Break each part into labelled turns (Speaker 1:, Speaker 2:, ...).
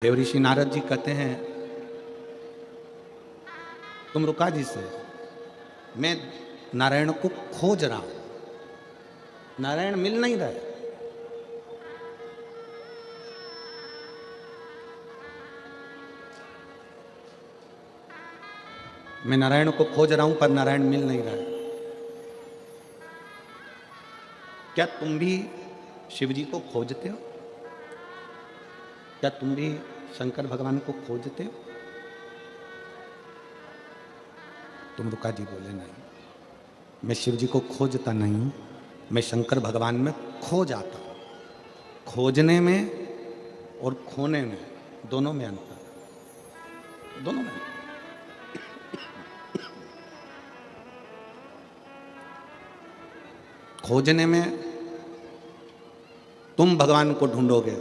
Speaker 1: देवऋषि नारद जी कहते हैं, तुम रुका जी से, मैं नारायण को खोज रहा हूं, नारायण मिल नहीं रहे। मैं नारायण को खोज रहा हूं पर नारायण मिल नहीं रहा है। क्या तुम भी शिव जी को खोजते हो? क्या तुम भी शंकर भगवान को खोजते हो? तुम रुका जी बोले, नहीं, मैं शिव जी को खोजता नहीं हूं, मैं शंकर भगवान में खो जाता हूं। खोजने में और खोने में दोनों में अंतर है, दोनों में। खोजने में तुम भगवान को ढूंढोगे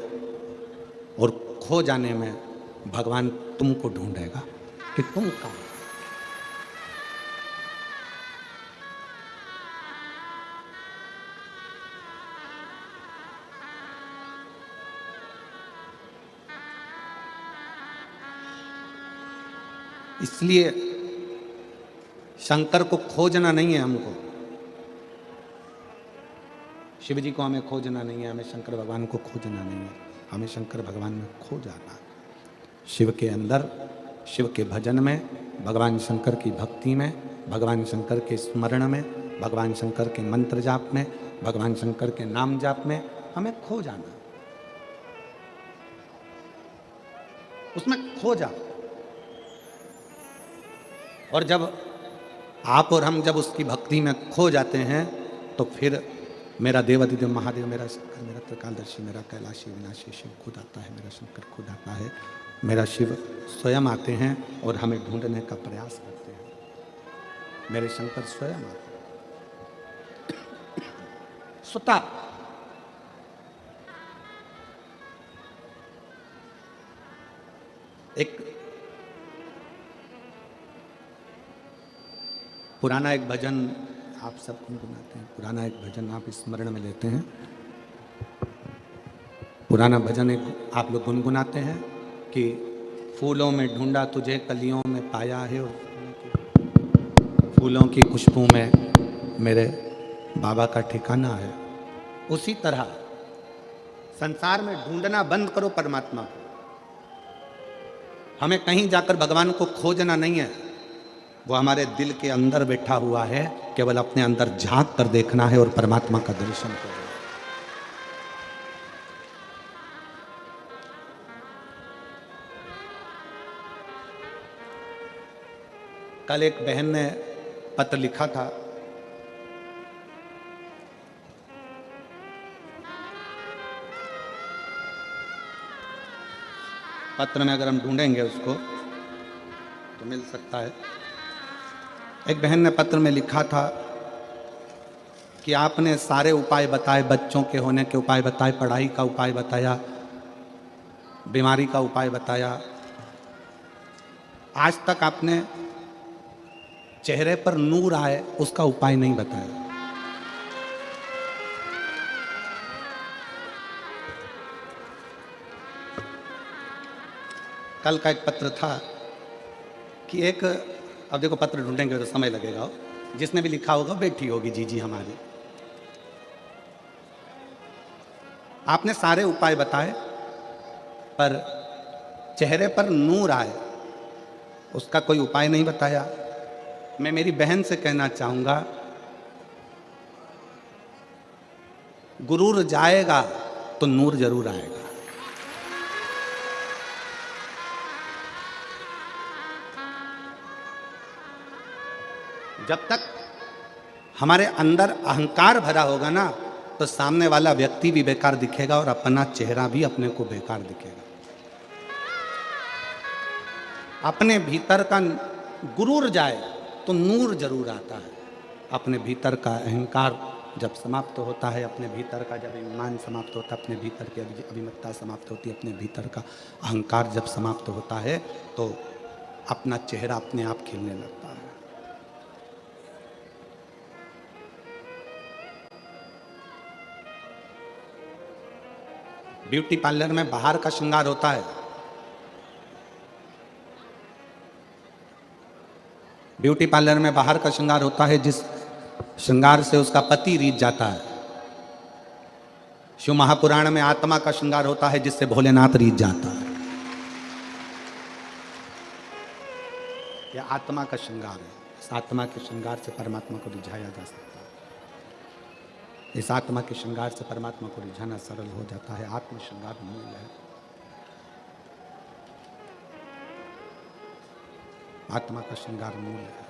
Speaker 1: और खो जाने में भगवान तुमको ढूंढेगा कि तुम कहां हो। इसलिए शंकर को खोजना नहीं है हमको, शिव जी को हमें खोजना नहीं है, हमें शंकर भगवान को खोजना नहीं है, हमें शंकर भगवान में खो जाना है। शिव के अंदर, शिव के भजन में, भगवान शंकर की भक्ति में, भगवान शंकर के स्मरण में, भगवान शंकर के मंत्र जाप में, भगवान शंकर के नाम जाप में हमें खो जाना, उसमें खो जाओ। और जब आप और हम जब उसकी भक्ति में खो जाते हैं तो फिर मेरा देवाधिदेव महादेव, मेरा शंकर, मेरा त्रिकालदर्शी, मेरा कैलाशी विनाशी शिव खुद आता है, मेरा शंकर खुद आता है, मेरा शिव स्वयं आते हैं और हमें ढूंढने का प्रयास करते हैं। मेरे शंकर स्वयं आते हैं। सुता एक पुराना एक भजन आप सब गुनगुनाते हैं, पुराना एक भजन आप स्मरण में लेते हैं, पुराना भजन एक आप लोग गुनगुनाते हैं कि फूलों में ढूंढा तुझे, कलियों में पाया है, और फूलों की खुशबू में मेरे बाबा का ठिकाना है। उसी तरह संसार में ढूंढना बंद करो परमात्मा को। हमें कहीं जाकर भगवान को खोजना नहीं है, वो हमारे दिल के अंदर बैठा हुआ है, केवल अपने अंदर झांक कर देखना है और परमात्मा का दर्शन करना है। कल एक बहन ने पत्र लिखा था, पत्र में अगर हम ढूंढेंगे उसको तो मिल सकता है। एक बहन ने पत्र में लिखा था कि आपने सारे उपाय बताए, बच्चों के होने के उपाय बताए, पढ़ाई का उपाय बताया, बीमारी का उपाय बताया, आज तक आपने चेहरे पर नूर आए उसका उपाय नहीं बताया। कल का एक पत्र था कि एक, अब देखो पत्र ढूंढेंगे तो समय लगेगा, जिसने भी लिखा होगा बैठी होगी जी हमारी। आपने सारे उपाय बताए पर चेहरे पर नूर आए उसका कोई उपाय नहीं बताया। मैं मेरी बहन से कहना चाहूंगा, गुरूर जाएगा तो नूर जरूर आएगा। जब तक हमारे अंदर अहंकार भरा होगा ना, तो सामने वाला व्यक्ति भी बेकार दिखेगा और अपना चेहरा भी अपने को बेकार दिखेगा। अपने भीतर का गुरूर जाए तो नूर जरूर आता है। अपने भीतर का अहंकार जब समाप्त होता है, अपने भीतर का जब ईमान समाप्त होता है, अपने भीतर की अभिमत्ता समाप्त होती है, अपने भीतर का अहंकार जब समाप्त होता है तो अपना चेहरा अपने आप खिलने लगता है। ब्यूटी पार्लर में बाहर का श्रृंगार होता है, ब्यूटी पार्लर में बाहर का श्रृंगार होता है जिस श्रृंगार से उसका पति रीझ जाता है। शिव महापुराण में आत्मा का श्रृंगार होता है जिससे भोलेनाथ रीझ जाता है। यह आत्मा का श्रृंगार है। इस आत्मा के श्रृंगार से परमात्मा को रिझाया जा सकता है। इस आत्मा के श्रृंगार से परमात्मा को रिझाना सरल हो जाता है। आत्म श्रृंगार मूल है। आत्मा का श्रृंगार मूल है।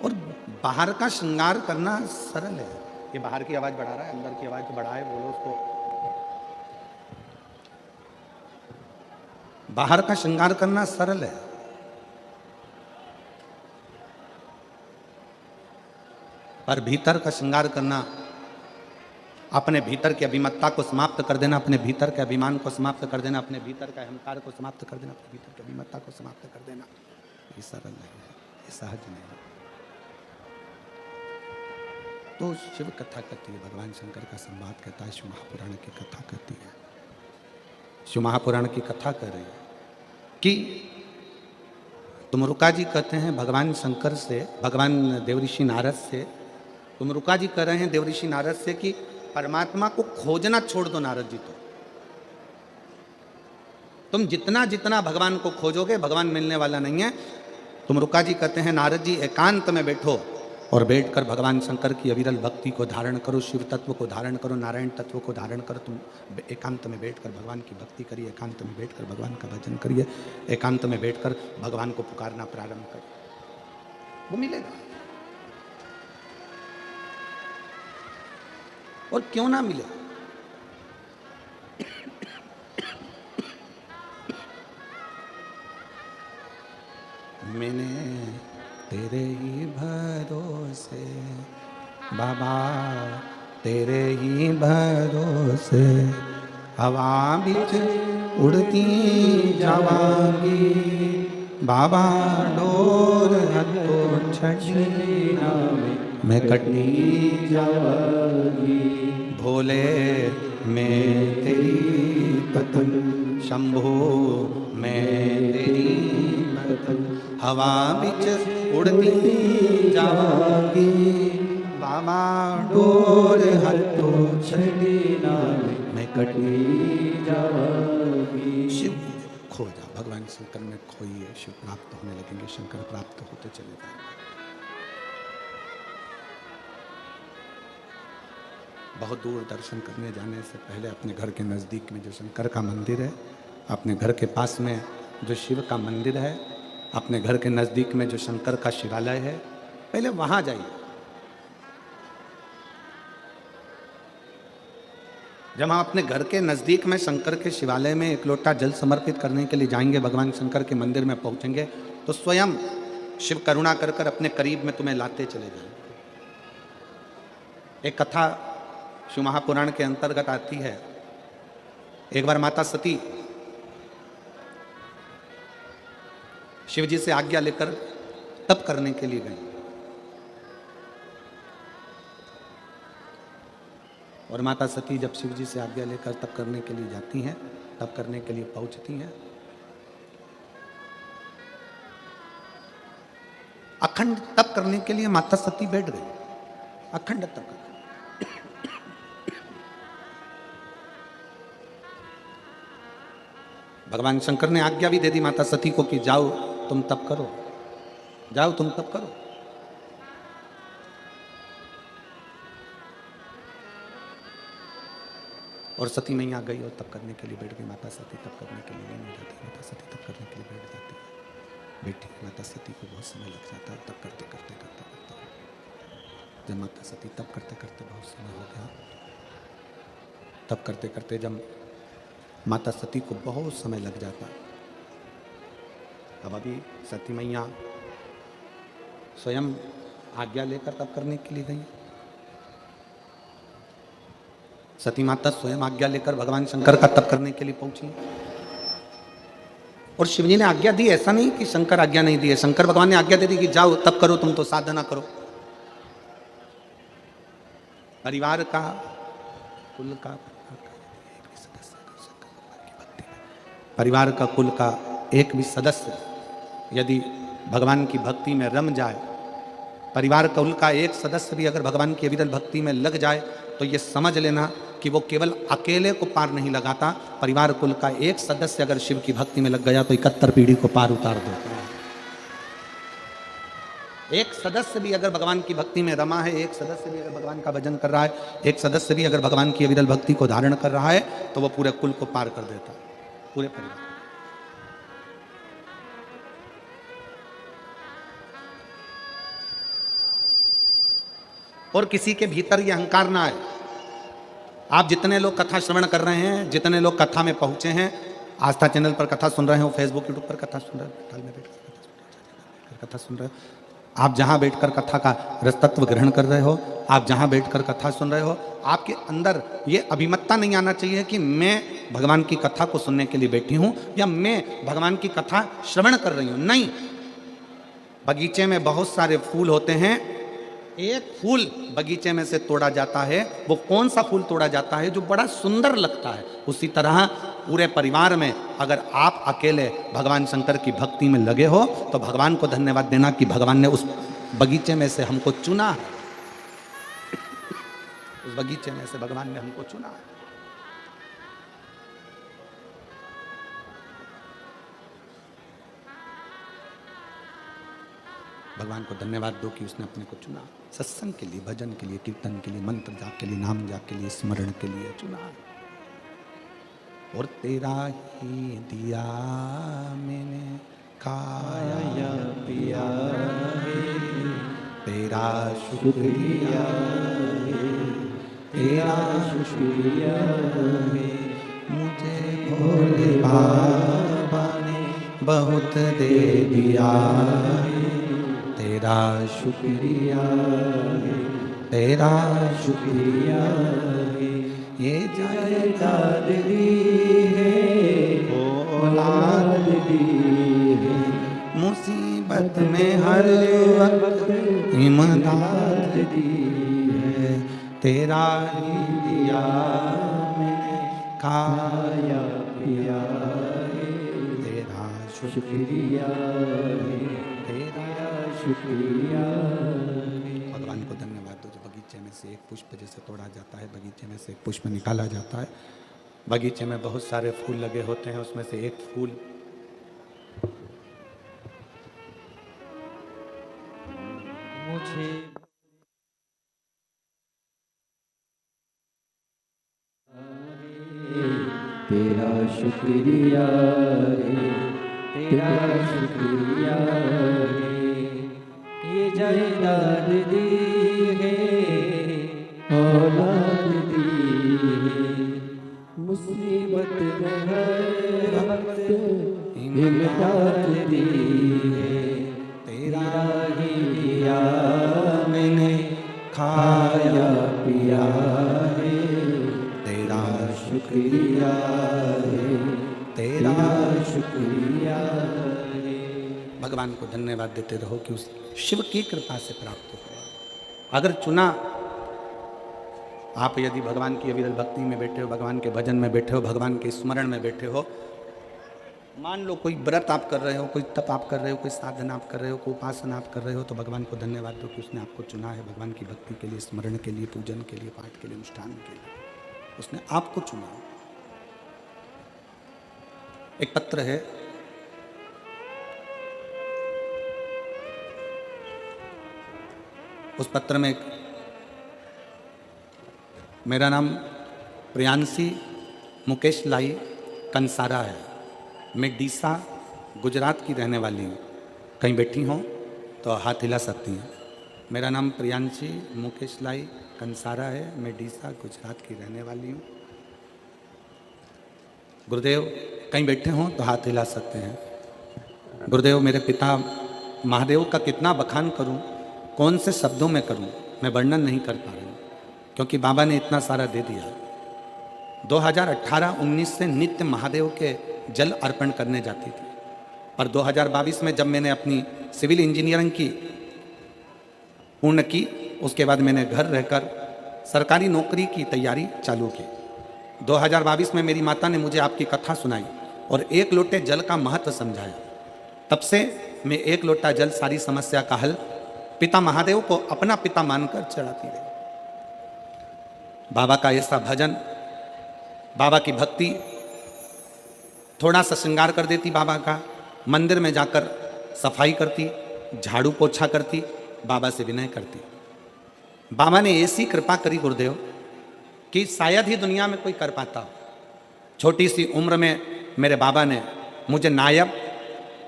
Speaker 1: और बाहर का श्रृंगार करना सरल है। ये बाहर की आवाज बढ़ा रहा है, अंदर की आवाज बढ़ाए, बोलो उसको। बाहर का श्रृंगार करना सरल है, पर भीतर का श्रृंगार करना, अपने भीतर की अभिमत्ता को समाप्त कर देना, अपने भीतर के अभिमान को समाप्त कर देना, अपने भीतर का अहंकार को समाप्त कर देना, अपने भीतर की अभिमत्ता को समाप्त कर देना, ये सरल नहीं है, ये सहज नहीं है। तो शिव कथा कहती है, भगवान शंकर का संवाद कहता है, शिव महापुराण की कथा कहती है। शिव महापुराण की कथा कर रही है कि तुमरुका जी कहते हैं भगवान शंकर से, भगवान देवऋषि नारद से, तुमरुका जी कह रहे हैं देवऋषि नारद से कि परमात्मा को खोजना छोड़ दो नारद जी। तो तुम जितना जितना भगवान को खोजोगे भगवान मिलने वाला नहीं है। तुमरुका जी कहते हैं नारद जी एकांत में बैठो और बैठकर भगवान शंकर की अविरल भक्ति को धारण करो, शिव तत्व को धारण करो, नारायण तत्व को धारण करो। तुम एकांत में बैठकर भगवान की भक्ति करिए, एकांत में बैठकर भगवान का भजन करिए, एकांत में बैठकर भगवान को पुकारना प्रारंभ करिए, वो मिलेगा। और क्यों ना मिले? मैंने तेरे ही भरोसे बाबा, तेरे ही भरोसे हवा बिच उड़ती जावांगी बाबा, डोर हथो छड़ी मैं कटनी जावांगी। भोले मैं तेरी पतंग, शंभो मैं तेरी पतंग, हवा बिच उड़ती जावांगी बाबा, डोर हथो छड़ी मैं कटनी जावांगी। शिव खो जा, भगवान शंकर में खोइए, शिव प्राप्त होने लगेंगे, शंकर प्राप्त होते चले जाएंगे। बहुत दूर दर्शन करने जाने से पहले अपने घर के नज़दीक में जो शंकर का मंदिर है, अपने घर के पास में जो शिव का मंदिर है, अपने घर के नज़दीक में जो शंकर का शिवालय है, पहले वहाँ जाइए। जब हम अपने घर के नज़दीक में शंकर के शिवालय में एक लोटा जल समर्पित करने के लिए जाएंगे, भगवान शंकर के मंदिर में पहुँचेंगे, तो स्वयं शिव करुणा कर कर अपने करीब में तुम्हें लाते चले जाएंगे। एक कथा शिव महापुराण के अंतर्गत आती है। एक बार माता सती शिव जी से आज्ञा लेकर तप करने के लिए गई, और माता सती जब शिव जी से आज्ञा लेकर तप करने के लिए जाती हैं, तप करने के लिए पहुंचती हैं, अखंड तप करने के लिए माता सती बैठ गई, अखंड तप कर। भगवान शंकर ने आज्ञा भी दे दी माता सती को कि जाओ तुम तप करो, जाओ तुम तप करो। और सती मैया गई और तप करने के लिए बैठ गई। माता सती तप करने के लिए नहीं जाती, माता सती तप करने के लिए बैठ जाती है। बैठी माता सती को बहुत समय लग जाता है तप करते करते करते करते। जब माता सती तप करते करते बहुत समय हो गया, तप करते करते जब माता सती को बहुत समय लग जाता, अब अभी सती मैया स्वयं आज्ञा लेकर तप करने के लिए गई। सती माता स्वयं आज्ञा लेकर भगवान शंकर का तप करने के लिए पहुंची। और शिवजी ने आज्ञा दी, ऐसा नहीं कि शंकर आज्ञा नहीं दी है, शंकर भगवान ने आज्ञा दे दी कि जाओ तप करो, तुम तो साधना करो। परिवार का, कुल का, परिवार का कुल का एक भी सदस्य यदि भगवान की भक्ति में रम जाए, परिवार कुल का एक सदस्य भी अगर भगवान की अविरल भक्ति में लग जाए, तो ये समझ लेना कि वो केवल अकेले को पार नहीं लगाता, परिवार कुल का एक सदस्य अगर शिव की भक्ति में लग गया तो 71 पीढ़ी को पार उतार देता है। एक सदस्य भी अगर भगवान की भक्ति में रमा है, एक सदस्य भी अगर भगवान का भजन कर रहा है, एक सदस्य भी अगर भगवान की अविरल भक्ति को धारण कर रहा है, तो वो पूरे कुल को पार कर देता है, पूरे परिवार। और किसी के भीतर ये अहंकार ना आए। आप जितने लोग कथा श्रवण कर रहे हैं, जितने लोग कथा में पहुंचे हैं, आस्था चैनल पर कथा सुन रहे हो, फेसबुक यूट्यूब पर कथा सुन रहे हो, कथा सुन रहे हो, आप जहां बैठकर कथा का रसतत्व ग्रहण कर रहे हो, आप जहां बैठकर कथा सुन रहे हो, आपके अंदर ये अभिमतता नहीं आना चाहिए कि मैं भगवान की कथा को सुनने के लिए बैठी हूं या मैं भगवान की कथा श्रवण कर रही हूं। नहीं, बगीचे में बहुत सारे फूल होते हैं, एक फूल बगीचे में से तोड़ा जाता है, वो कौन सा फूल तोड़ा जाता है? जो बड़ा सुंदर लगता है। उसी तरह पूरे परिवार में अगर आप अकेले भगवान शंकर की भक्ति में लगे हो, तो भगवान को धन्यवाद देना कि भगवान ने उस बगीचे में से हमको चुना है। उस बगीचे में से भगवान ने हमको चुना है। भगवान को धन्यवाद दो कि उसने अपने को चुना, सत्संग के लिए, भजन के लिए, कीर्तन के लिए, मंत्र जाप के लिए, नाम जाप के लिए, स्मरण के लिए चुना। और तेरा ही दिया मैंने खाया पिया है, तेरा शुक्रिया है, तेरा शुक्रिया है, मुझे भोले बाबा ने बहुत दे दिया है, तेरा शुक्रिया है, तेरा शुक्रिया है, ये जायदाद दी है, औलाद दी है, मुसीबत में हर वक्त इमदाद दी है, तेरा ही दिया मैंने खाया पिया है, तेरा शुक्रिया है, शुक्रिया। भगवान को धन्यवाद दो। जो बगीचे में से एक पुष्प जैसे तोड़ा जाता है, बगीचे में से एक पुष्प निकाला जाता है, बगीचे में बहुत सारे फूल लगे होते हैं, उसमें से एक फूल
Speaker 2: मुझे तेरा शुक्रिया रे, तेरा शुक्रिया रे, ये जायदाद दी है, औलाद दी है, मुसीबत में हर वक्त इमदाद दी है, तेरा ही दिया मैंने खाया पिया है, तेरा शुक्रिया है, तेरा शुक्रिया है।
Speaker 1: भगवान को धन्यवाद देते रहो कि उस शिव की कृपा से प्राप्त हुआ। अगर चुना, आप यदि भगवान की अविरल भक्ति में बैठे हो, भगवान के भजन में बैठे हो, भगवान के स्मरण में बैठे हो, मान लो कोई व्रत आप कर रहे हो, कोई तप आप कर रहे हो, कोई साधना आप कर रहे हो, कोई उपासना आप कर रहे हो, तो भगवान को धन्यवाद दो कि उसने आपको चुना है भगवान की भक्ति के लिए, स्मरण के लिए, पूजन के लिए, पाठ के लिए, अनुष्ठान के लिए, उसने आपको चुना। एक पत्र है, उस पत्र में मेरा नाम प्रियांशी मुकेश लाई कंसारा है, मैं डीसा गुजरात की रहने वाली हूँ। कहीं बैठी हों तो हाथ हिला सकती हैं। मेरा नाम प्रियांशी मुकेश लाई कंसारा है, मैं डीसा गुजरात की रहने वाली हूँ। गुरुदेव कहीं बैठे हों तो हाथ हिला सकते हैं। गुरुदेव मेरे पिता महादेव का कितना बखान करूं, कौन से शब्दों में करूं, मैं वर्णन नहीं कर पा रही हूं, क्योंकि बाबा ने इतना सारा दे दिया। 2018-19 से नित्य महादेव के जल अर्पण करने जाती थी, और 2022 में जब मैंने अपनी सिविल इंजीनियरिंग की पूर्ण की, उसके बाद मैंने घर रहकर सरकारी नौकरी की तैयारी चालू की। 2022 में मेरी माता ने मुझे आपकी कथा सुनाई और 1 लोटे जल का महत्व समझाया। तब से मैं 1 लोटा जल सारी समस्या का हल पिता महादेव को अपना पिता मानकर चढ़ाती रही। बाबा का ऐसा भजन, बाबा की भक्ति, थोड़ा सा श्रृंगार कर देती बाबा का, मंदिर में जाकर सफाई करती, झाड़ू पोछा करती, बाबा से विनय करती। बाबा ने ऐसी कृपा करी गुरुदेव कि शायद ही दुनिया में कोई कर पाता हो। छोटी सी उम्र में मेरे बाबा ने मुझे नायब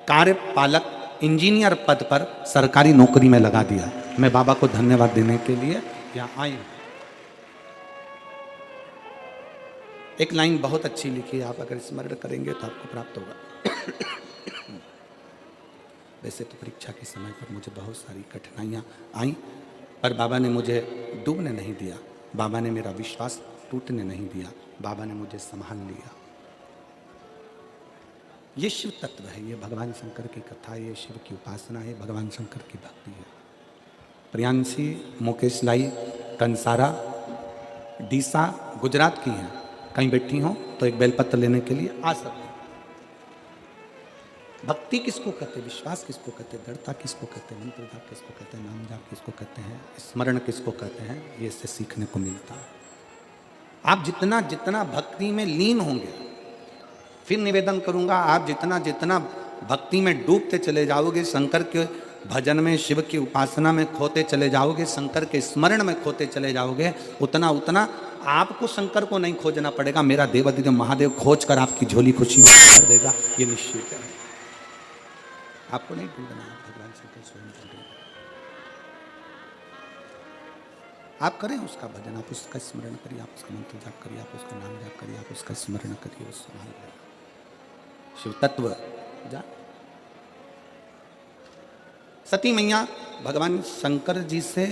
Speaker 1: कार्यपालक इंजीनियर पद पर सरकारी नौकरी में लगा दिया। मैं बाबा को धन्यवाद देने के लिए यहाँ आई हूँ। एक लाइन बहुत अच्छी लिखी है, आप अगर स्मरण करेंगे तो आपको प्राप्त होगा। वैसे तो परीक्षा के समय पर मुझे बहुत सारी कठिनाइयाँ आई, पर बाबा ने मुझे डूबने नहीं दिया, बाबा ने मेरा विश्वास टूटने नहीं दिया, बाबा ने मुझे संभाल लिया। ये शिव तत्व है, ये भगवान शंकर की कथा है, ये शिव की उपासना है, भगवान शंकर की भक्ति है। प्रियांशी मुकेश लाई कंसारा डीसा गुजरात की हैं, कहीं बैठी हो तो एक बेलपत्र लेने के लिए आ सकते हैं। भक्ति किसको कहते हैं, विश्वास किसको कहते हैं, दृढ़ता किसको कहते हैं, मंत्र जाप किसको कहते हैं, नाम जाप किसको कहते हैं, स्मरण किसको कहते हैं, ये इससे सीखने को मिलता है। आप जितना जितना भक्ति में लीन होंगे, फिर निवेदन करूंगा, आप जितना जितना भक्ति में डूबते चले जाओगे, शंकर के भजन में, शिव की उपासना में खोते चले जाओगे, शंकर के स्मरण में खोते चले जाओगे, उतना उतना आपको शंकर को नहीं खोजना पड़ेगा, मेरा देवादिदेव महादेव खोज कर आपकी झोली खुशियों कर देगा, ये निश्चित है। आपको नहीं ढूंढना, भगवान शंकर स्वयं ढूंढेंगे। आप करें उसका भजन, आप उसका स्मरण करिए, आप उसका मंत्र जाप करिए, आप उसका नाम जाप करिए, आप उसका स्मरण करिए, उस शिव तत्व जा। सती मैया भगवान शंकर जी से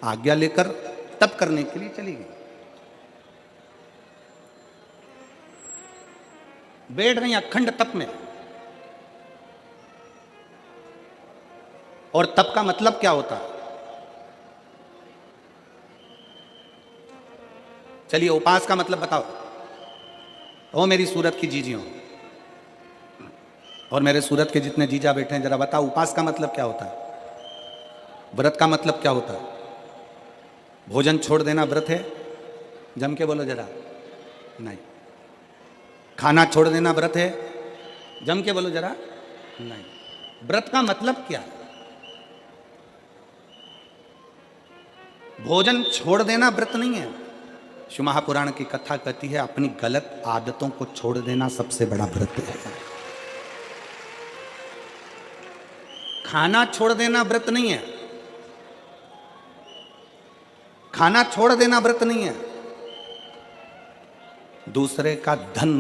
Speaker 1: आज्ञा लेकर तप करने के लिए चली गई। बैठ गई अखंड तप में। और तप का मतलब क्या होता है? चलिए उपास का मतलब बताओ। ओ मेरी सूरत की जीजियों और मेरे सूरत के जितने जीजा बैठे हैं, जरा बताओ उपास का मतलब क्या होता है? व्रत का मतलब क्या होता है? भोजन छोड़ देना व्रत है? जम के बोलो जरा। नहीं। खाना छोड़ देना व्रत है? जम के बोलो जरा। नहीं। व्रत का मतलब क्या है? भोजन छोड़ देना व्रत नहीं है। शिव महापुराण की कथा कहती है अपनी गलत आदतों को छोड़ देना सबसे बड़ा व्रत है। खाना छोड़ देना व्रत नहीं है। खाना छोड़ देना व्रत नहीं है। दूसरे का धन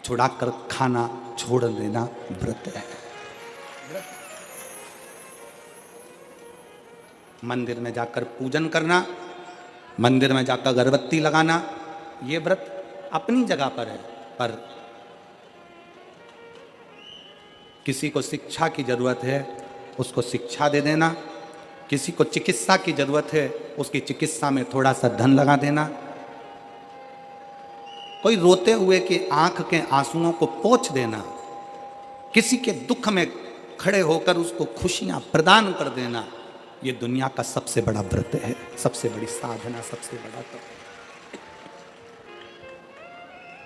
Speaker 1: छुड़ाकर खाना छोड़ देना व्रत है। मंदिर में जाकर पूजन करना, मंदिर में जाकर अगरबत्ती लगाना, ये व्रत अपनी जगह पर है। पर किसी को शिक्षा की जरूरत है, उसको शिक्षा दे देना। किसी को चिकित्सा की जरूरत है, उसकी चिकित्सा में थोड़ा सा धन लगा देना। कोई रोते हुए की आंख के आंसुओं को पोंछ देना। किसी के दुख में खड़े होकर उसको खुशियां प्रदान कर देना, ये दुनिया का सबसे बड़ा व्रत है, सबसे बड़ी साधना, सबसे बड़ा तप।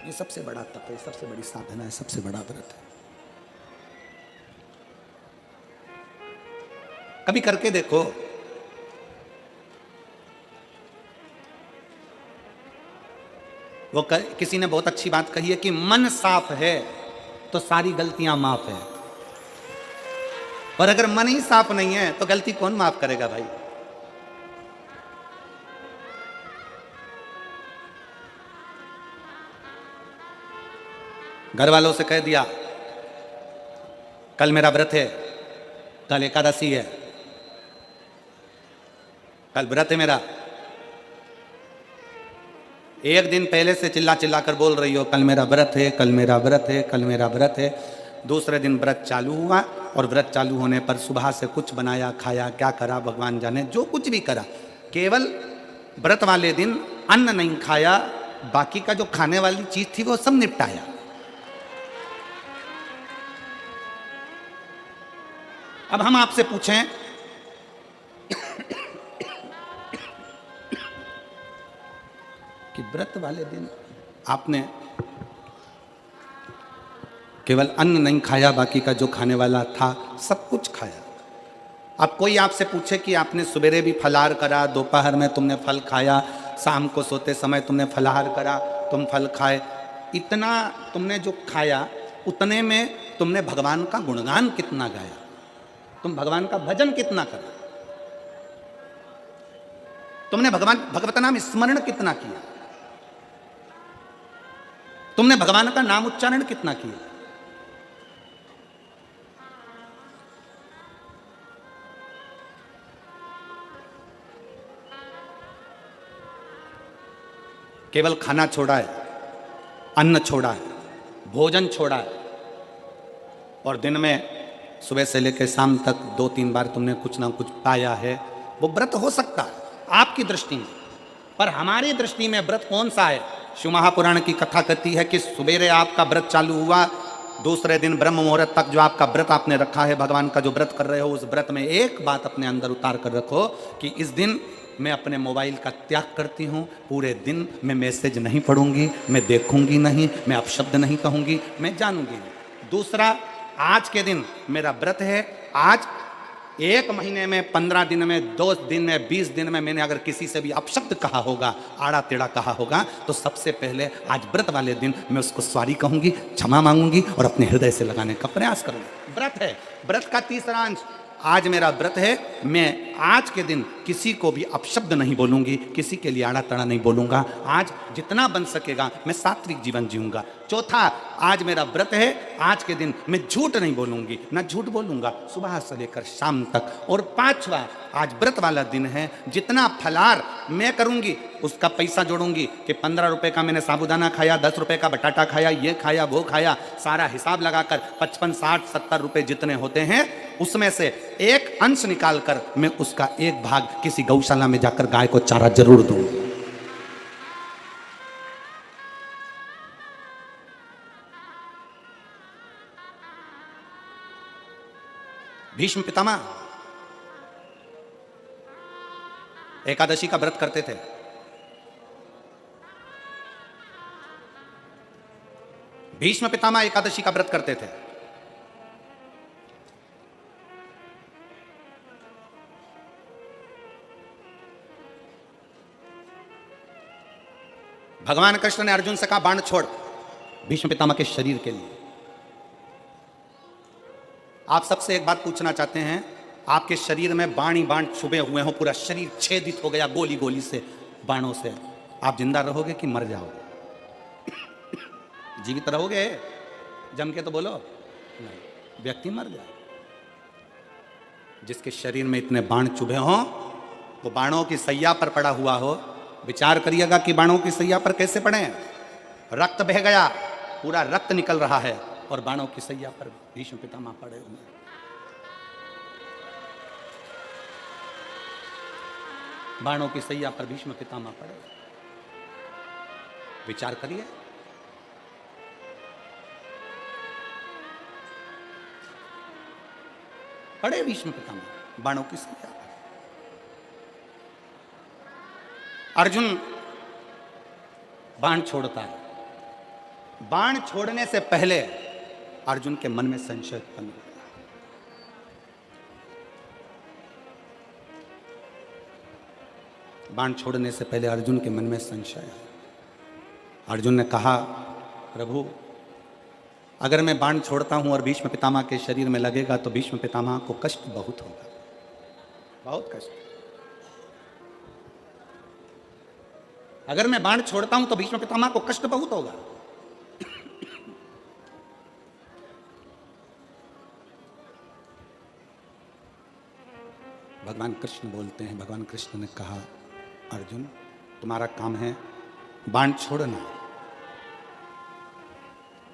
Speaker 1: ये सबसे बड़ा तप है, सबसे बड़ी साधना है, सबसे बड़ा व्रत है। कभी करके देखो। वो किसी ने बहुत अच्छी बात कही है कि मन साफ है तो सारी गलतियां माफ है, और अगर मन ही साफ नहीं है तो गलती कौन माफ करेगा भाई? घर वालों से कह दिया कल मेरा व्रत है, कल एकादशी है, कल व्रत है मेरा। एक दिन पहले से चिल्ला चिल्ला कर बोल रही हो कल मेरा व्रत है, कल मेरा व्रत है, कल मेरा व्रत है। दूसरे दिन व्रत चालू हुआ और व्रत चालू होने पर सुबह से कुछ बनाया खाया, क्या करा भगवान जाने, जो कुछ भी करा, केवल व्रत वाले दिन अन्न नहीं खाया, बाकी का जो खाने वाली चीज थी वो सब निपटाया। अब हम आपसे पूछें कि व्रत वाले दिन आपने केवल अन्न नहीं खाया, बाकी का जो खाने वाला था सब कुछ खाया। अब कोई आपसे पूछे कि आपने सवेरे भी फलाहार करा, दोपहर में तुमने फल खाया, शाम को सोते समय तुमने फलाहार करा, तुम फल खाए, इतना तुमने जो खाया उतने में तुमने भगवान का गुणगान कितना गाया, तुम भगवान का भजन कितना करा, तुमने भगवत नाम स्मरण कितना किया, तुमने भगवान का नाम उच्चारण कितना किया। केवल खाना छोड़ा है, अन्न छोड़ा है, भोजन छोड़ा है, और दिन में सुबह से लेकर शाम तक 2-3 बार तुमने कुछ ना कुछ पाया है, वो व्रत हो सकता है आपकी दृष्टि में, पर हमारी दृष्टि में व्रत कौन सा है। शिव महापुराण की कथा कहती है कि सवेरे आपका व्रत चालू हुआ, दूसरे दिन ब्रह्म मुहूर्त तक जो आपका व्रत आपने रखा है, भगवान का जो व्रत कर रहे हो, उस व्रत में एक बात अपने अंदर उतार कर रखो कि इस दिन मैं अपने मोबाइल का त्याग करती हूँ, पूरे दिन मैं मैसेज नहीं पढ़ूंगी, मैं देखूंगी नहीं, मैं अपशब्द नहीं कहूंगी, मैं जानूंगी नहीं। दूसरा, आज के दिन मेरा व्रत है, आज 1 महीने में, 15 दिन में, 2 दिन में, 20 दिन में मैंने अगर किसी से भी अपशब्द कहा होगा, आड़ा टेढ़ा कहा होगा, तो सबसे पहले आज व्रत वाले दिन मैं उसको सॉरी कहूंगी, क्षमा मांगूंगी और अपने हृदय से लगाने का प्रयास करूंगी। व्रत है। व्रत का तीसरा अंश, आज मेरा व्रत है, मैं आज के दिन किसी को भी अपशब्द नहीं बोलूंगी, किसी के लिए आड़ा तड़ा नहीं बोलूंगा, आज जितना बन सकेगा मैं सात्विक जीवन जीऊंगा। चौथा, आज मेरा व्रत है, आज के दिन मैं झूठ नहीं बोलूंगी, ना झूठ बोलूंगा सुबह से लेकर शाम तक। और 5वां, आज व्रत वाला दिन है, जितना फलाहार मैं करूंगी उसका पैसा जोड़ूंगी कि 15 रुपए का मैंने साबूदाना खाया, 10 रुपए का बटाटा खाया, ये खाया वो खाया, सारा हिसाब लगाकर 55, 60, 70 रुपए जितने होते हैं उसमें से एक अंश निकालकर मैं उसका एक भाग किसी गौशाला में जाकर गाय को चारा जरूर दूंगी। भीष्म पितामह एकादशी का व्रत करते थे। भीष्म पितामह एकादशी का व्रत करते थे। भगवान कृष्ण ने अर्जुन से कहा, बाण छोड़, भीष्म पितामह के शरीर के लिए। आप सबसे एक बात पूछना चाहते हैं, आपके शरीर में बाण ही बाण छुपे हुए हो, पूरा शरीर छेदित हो गया गोली गोली से, बाणों से, आप जिंदा रहोगे कि मर जाओगे? जीवित रहोगे? जम के तो बोलो नहीं, व्यक्ति मर जाए। जिसके शरीर में इतने बाण चुभे हों, वो बाणों की सैया पर पड़ा हुआ हो, विचार करिएगा कि बाणों की सैया पर कैसे पड़े हैं। रक्त बह गया, पूरा रक्त निकल रहा है, और बाणों की सैया पर भीष्म पितामह पड़े हुए। बाणों की सैया पर भीष्म पितामह पड़े। विचार करिए। पड़े भीष्म पितामह बाणों की सैया पर। अर्जुन बाण छोड़ता है। बाण छोड़ने से पहले अर्जुन के मन में संशय उत्पन्न हो गया। बाण छोड़ने से पहले अर्जुन के मन में संशय है। अर्जुन ने कहा, प्रभु अगर मैं बाण छोड़ता हूं और भीष्म पितामह के शरीर में लगेगा तो भीष्म पितामह को कष्ट बहुत होगा, बहुत कष्ट। अगर मैं बाण छोड़ता हूं तो भीष्म पितामह को कष्ट बहुत होगा। भगवान कृष्ण बोलते हैं, भगवान कृष्ण ने कहा, अर्जुन तुम्हारा काम है बाण छोड़ना।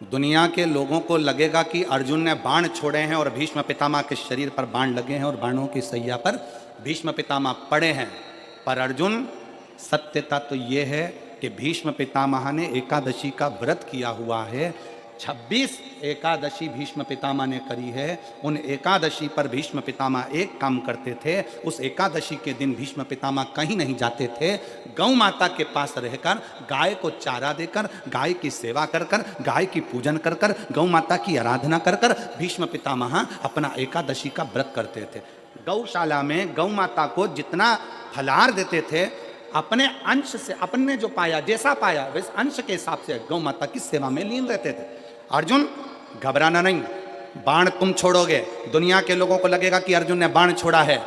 Speaker 1: दुनिया के लोगों को लगेगा कि अर्जुन ने बाण छोड़े हैं और भीष्म पितामह के शरीर पर बाण लगे हैं और बाणों की सैया पर भीष्म पितामह पड़े हैं। पर अर्जुन, सत्यता तो यह है कि भीष्म पितामह ने एकादशी का व्रत किया हुआ है, 26 एकादशी भीष्म पितामह ने करी है। उन एकादशी पर भीष्म पितामह एक काम करते थे, उस एकादशी के दिन भीष्म पितामह कहीं नहीं जाते थे, गौ माता के पास रहकर गाय को चारा देकर, गाय की सेवा कर कर, गाय की पूजन कर कर, गौ माता की आराधना कर कर भीष्म पितामह अपना एकादशी का व्रत करते थे। गौशाला में गौ माता को जितना फलाहार देते थे, अपने अंश से, अपने जो पाया, जैसा पाया वैसे अंश के हिसाब से गौ माता की सेवा में लीन रहते थे। अर्जुन घबराना नहीं, बाण तुम छोड़ोगे, दुनिया के लोगों को लगेगा कि अर्जुन ने बाण छोड़ा है,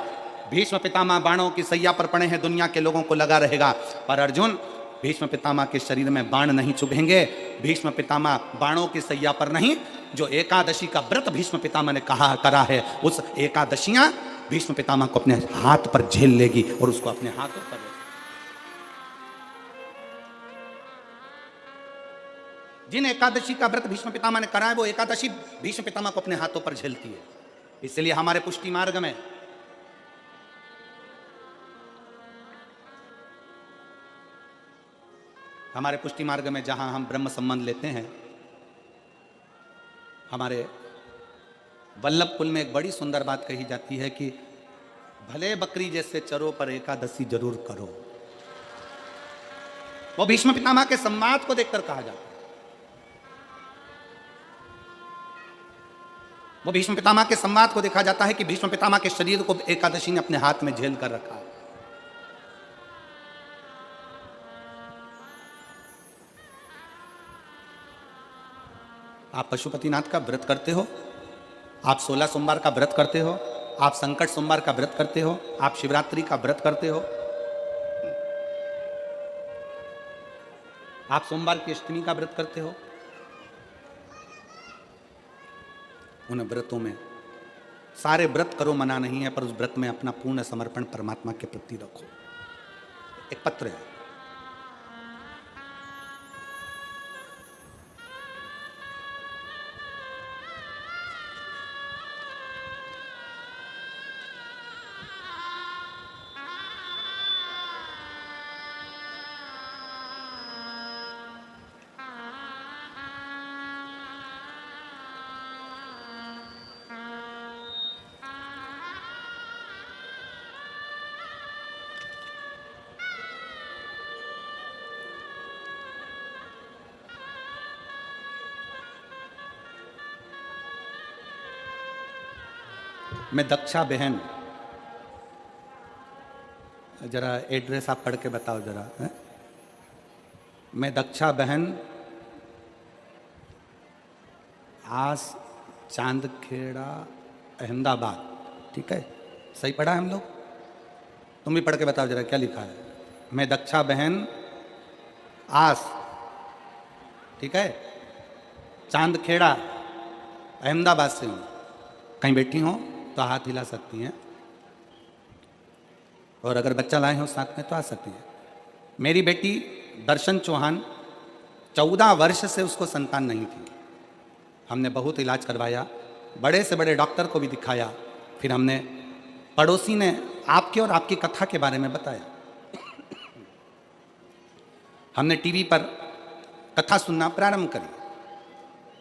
Speaker 1: भीष्म पितामह बाणों की सैया पर पड़े हैं, दुनिया के लोगों को लगा रहेगा, पर अर्जुन भीष्म पितामह के शरीर में बाण नहीं चुभेंगे। भीष्म पितामह बाणों की सैया पर नहीं, जो एकादशी का व्रत भीष्म पितामह ने कहा करा है, उस एकादशियां भीष्म पितामह को अपने हाथ पर झेल लेगी और उसको अपने हाथों पर। जिन एकादशी का व्रत भीष्म पितामह ने करा है, वो एकादशी भीष्म पितामह को अपने हाथों पर झेलती है। इसलिए हमारे पुष्टि मार्ग में जहां हम ब्रह्म संबंध लेते हैं, हमारे वल्लभ कुल में एक बड़ी सुंदर बात कही जाती है कि भले बकरी जैसे चरो पर एकादशी जरूर करो। वो भीष्म पितामह के संवाद को देखकर कहा जाता है। वो भीष्म पितामह के संवाद को देखा जाता है कि भीष्म पितामह के शरीर को एकादशी ने अपने हाथ में झेल कर रखा है। आप पशुपतिनाथ का व्रत करते हो, आप 16 सोमवार का व्रत करते हो, आप संकट सोमवार का व्रत करते हो, आप शिवरात्रि का व्रत करते हो, आप सोमवार की अष्टमी का व्रत करते हो। उन व्रतों में सारे व्रत करो मना नहीं है, पर उस व्रत में अपना पूर्ण समर्पण परमात्मा के प्रति रखो। एक पत्र है, मैं दक्षा बहन, जरा एड्रेस आप पढ़ के बताओ जरा है? मैं दक्षा बहन, आस चांदखेड़ा अहमदाबाद, ठीक है? सही पढ़ा है हम लोग? तुम भी पढ़ के बताओ जरा क्या लिखा है। मैं दक्षा बहन आस, ठीक है, चांदखेड़ा अहमदाबाद से हूँ। कहीं बैठी हो तो हाथ हिला सकती हैं, और अगर बच्चा लाए हो साथ में तो आ सकती हैं। मेरी बेटी दर्शन चौहान, 14 वर्ष से उसको संतान नहीं थी। हमने बहुत इलाज करवाया, बड़े से बड़े डॉक्टर को भी दिखाया, फिर हमने, पड़ोसी ने आपके और आपकी कथा के बारे में बताया। हमने टीवी पर कथा सुनना प्रारंभ करी।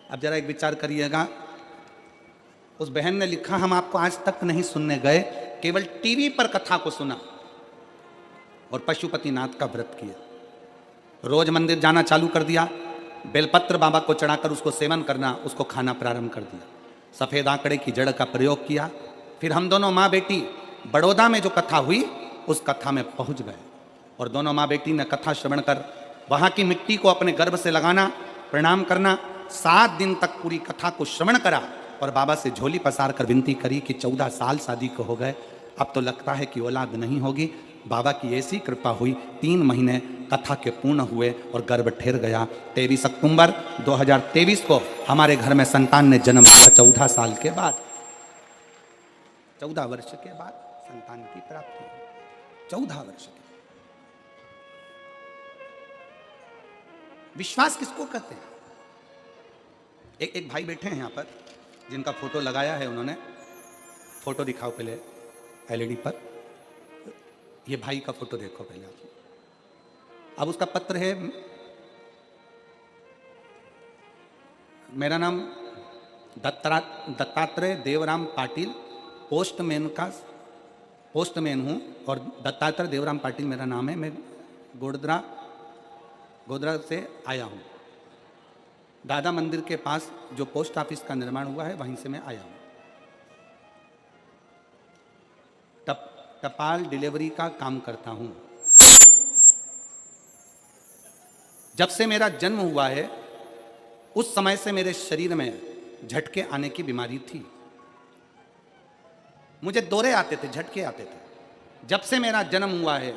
Speaker 1: अब जरा एक विचार करिएगा, उस बहन ने लिखा, हम आपको आज तक नहीं सुनने गए, केवल टीवी पर कथा को सुना और पशुपतिनाथ का व्रत किया। रोज मंदिर जाना चालू कर दिया, बेलपत्र बाबा को चढ़ाकर उसको सेवन करना, उसको खाना प्रारंभ कर दिया। सफ़ेद आंकड़े की जड़ का प्रयोग किया। फिर हम दोनों माँ बेटी बड़ौदा में जो कथा हुई उस कथा में पहुँच गए, और दोनों माँ बेटी ने कथा श्रवण कर वहाँ की मिट्टी को अपने गर्भ से लगाना, प्रणाम करना, 7 दिन तक पूरी कथा को श्रवण करा और बाबा से झोली पसार कर विनती करी कि 14 साल शादी को हो गए, अब तो लगता है कि औलाद नहीं होगी। बाबा की ऐसी कृपा हुई, 3 महीने कथा के पूर्ण हुए और गर्भ ठहर गया। 23 अक्टूबर 2023 को हमारे घर में संतान ने जन्म लिया। 14 साल के बाद, 14 वर्ष के बाद संतान की प्राप्ति, 14 वर्ष के। विश्वास किसको कहते हैं? एक भाई बैठे हैं यहाँ पर, जिनका फोटो लगाया है उन्होंने। फोटो दिखाओ पहले एलईडी पर। ये भाई का फोटो देखो पहले आप। अब उसका पत्र है, मेरा नाम दत्तात्रेय देवराम पाटिल, पोस्टमैन हूँ और दत्तात्रेय देवराम पाटिल मेरा नाम है। मैं गोधरा से आया हूँ। दादा मंदिर के पास जो पोस्ट ऑफिस का निर्माण हुआ है वहीं से मैं आया हूँ। टपाल डिलीवरी का काम करता हूँ। जब से मेरा जन्म हुआ है उस समय से मेरे शरीर में झटके आने की बीमारी थी। मुझे दौरे आते थे, झटके आते थे। जब से मेरा जन्म हुआ है,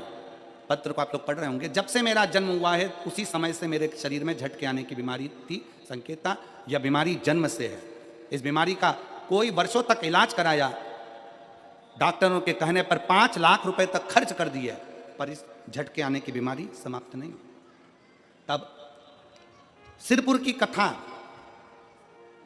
Speaker 1: पत्र को आप लोग पढ़ रहे होंगे, जब से मेरा जन्म हुआ है उसी समय से मेरे शरीर में झटके आने की बीमारी थी। संकेता यह बीमारी जन्म से है। इस बीमारी का कोई वर्षों तक इलाज कराया, डॉक्टरों के कहने पर 5 लाख रुपए तक खर्च कर दिए, पर इस झटके आने की बीमारी समाप्त नहीं। तब सिरपुर की कथा,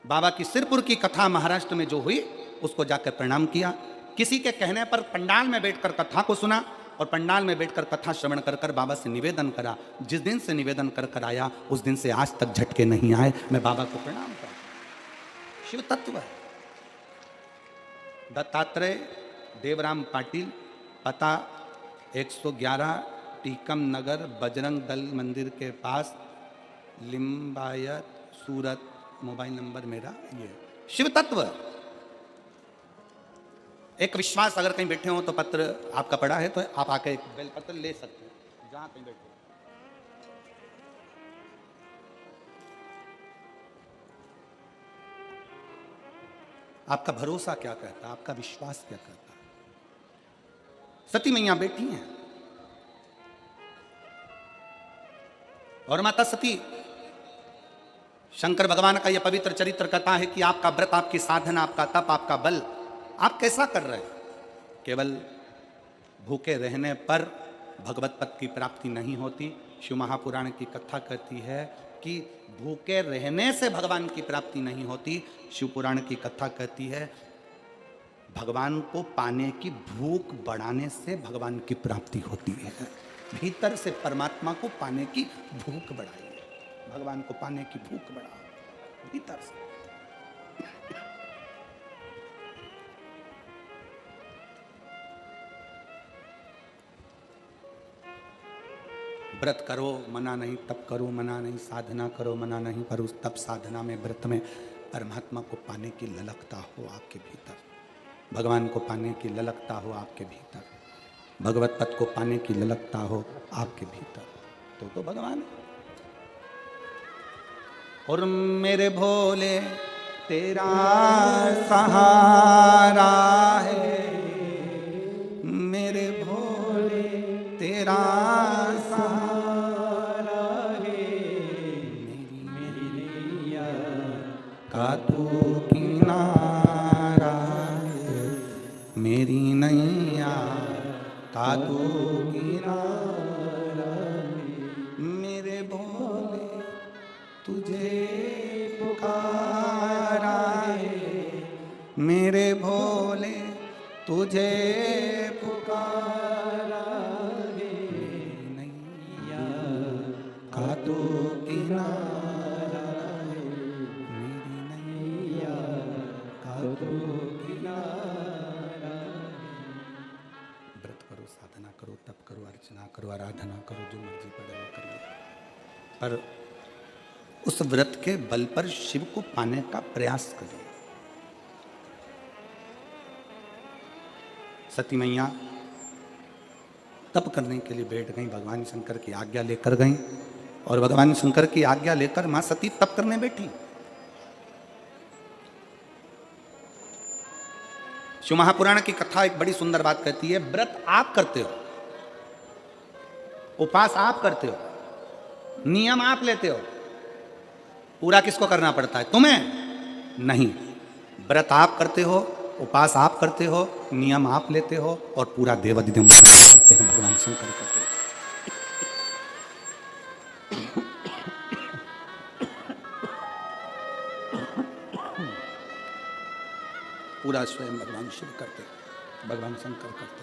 Speaker 1: बाबा की सिरपुर की कथा महाराष्ट्र में जो हुई उसको जाकर प्रणाम किया। किसी के कहने पर पंडाल में बैठकर कथा को सुना और पंडाल में बैठकर कथा श्रवण कर कर बाबा से निवेदन करा। जिस दिन से निवेदन कर कर आया उस दिन से आज तक झटके नहीं आए। मैं बाबा को प्रणाम करता हूं। शिव तत्व है। दत्तात्रेय देवराम पाटिल, पता 111 टीकम नगर, बजरंग दल मंदिर के पास, लिम्बायत, सूरत। मोबाइल नंबर मेरा ये। शिव तत्व एक विश्वास। अगर कहीं बैठे हो तो पत्र आपका पड़ा है तो आप आके एक बेल पत्र ले सकते हैं जहां कहीं बैठे। आपका भरोसा क्या कहता है, आपका विश्वास क्या कहता है। सती मैया बैठी हैं और माता सती, शंकर भगवान का यह पवित्र चरित्र कहता है कि आपका व्रत, आपकी साधना, आपका तप, आपका बल आप कैसा कर रहे हैं। केवल भूखे रहने पर भगवत पद की प्राप्ति नहीं होती। शिव महापुराण की कथा कहती है कि भूखे रहने से भगवान की प्राप्ति नहीं होती। शिव पुराण की कथा कहती है भगवान को पाने की भूख बढ़ाने से भगवान की प्राप्ति होती है। भीतर से परमात्मा को पाने की भूख बढ़ाइए, भगवान को पाने की भूख बढ़ाओ भीतर से। व्रत करो मना नहीं, तप करो मना नहीं, साधना करो मना नहीं, पर उस तप साधना में, व्रत में परमात्मा को पाने की ललकता हो आपके भीतर, भगवान को पाने की ललकता हो आपके भीतर, भगवत पद को पाने की ललकता हो आपके भीतर, तो भगवान है। और मेरे भोले तेरा सहारा है, मेरे भोले तेरा सहारा है, मेरी नैया का तू किनारा है, मेरी नैया का तू किनारा है, मेरे भोले तुझे पुकारा है, मेरे भोले तुझे पुकारा है, नैया का तू किनारा है, मेरी नैया का तू किनारा है। व्रत करो, साधना करो, तप करो, अर्चना करो, आराधना करो, जो मर्जी पड़े वो करिए, पर उस व्रत के बल पर शिव को पाने का प्रयास करिए। सती मैया तप करने के लिए बैठ गई, भगवान शंकर की आज्ञा लेकर गई और भगवान शंकर की आज्ञा लेकर मां सती तप करने बैठी। शिव महापुराण की कथा एक बड़ी सुंदर बात कहती है, व्रत आप करते हो, उपास आप करते हो, नियम आप लेते हो, पूरा किसको करना पड़ता है? तुम्हें नहीं। व्रत आप करते हो, उपास आप करते हो, नियम आप लेते हो और पूरा देवादिदेव करते हैं, भगवान शंकर करते हैं। पूरा स्वयं भगवान शिव करते, भगवान शंकर करते।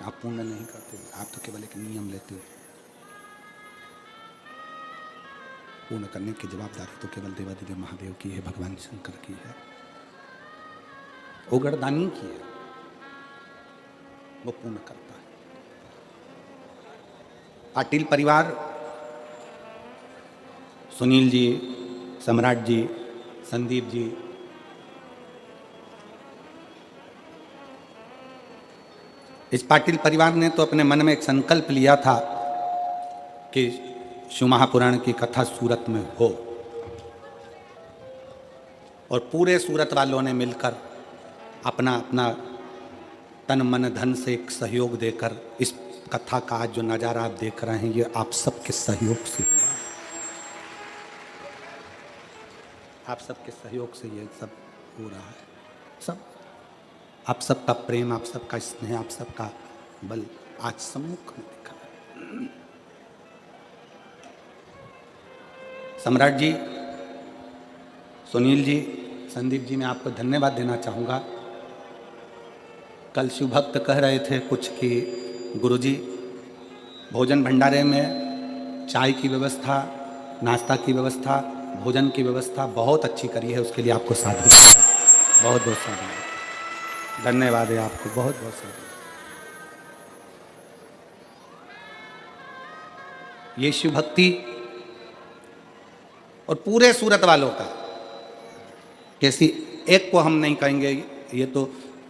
Speaker 1: आप पूर्ण नहीं करते, आप तो केवल एक नियम लेते हो। पूर्ण करने की जवाबदारी तो केवल देवादिदेव महादेव की है, भगवान शंकर की है, उगरदानी की है, वो पूर्ण करता है। पाटिल परिवार, सुनील जी, सम्राट जी, संदीप जी, इस पाटिल परिवार ने तो अपने मन में एक संकल्प लिया था कि शिव महापुराण की कथा सूरत में हो, और पूरे सूरत वालों ने मिलकर अपना अपना तन मन धन से एक सहयोग देकर इस कथा का आज जो नज़ारा आप देख रहे हैं, ये आप सबके सहयोग से हुआ। आप सबके सहयोग से ये सब हो रहा है। सब आप सबका प्रेम, आप सबका स्नेह, आप सबका बल आज सम्मुख में दिखा है। सम्राट जी, सुनील जी, संदीप जी, मैं आपको धन्यवाद देना चाहूँगा। कल शिव भक्त कह रहे थे कुछ कि गुरुजी भोजन भंडारे में चाय की व्यवस्था, नाश्ता की व्यवस्था, भोजन की व्यवस्था बहुत अच्छी करी है, उसके लिए आपको साधु बहुत बहुत साधु धन्यवाद है आपको, बहुत बहुत साधु। ये शिव भक्ति और पूरे सूरत वालों का, कैसी एक को हम नहीं कहेंगे, ये तो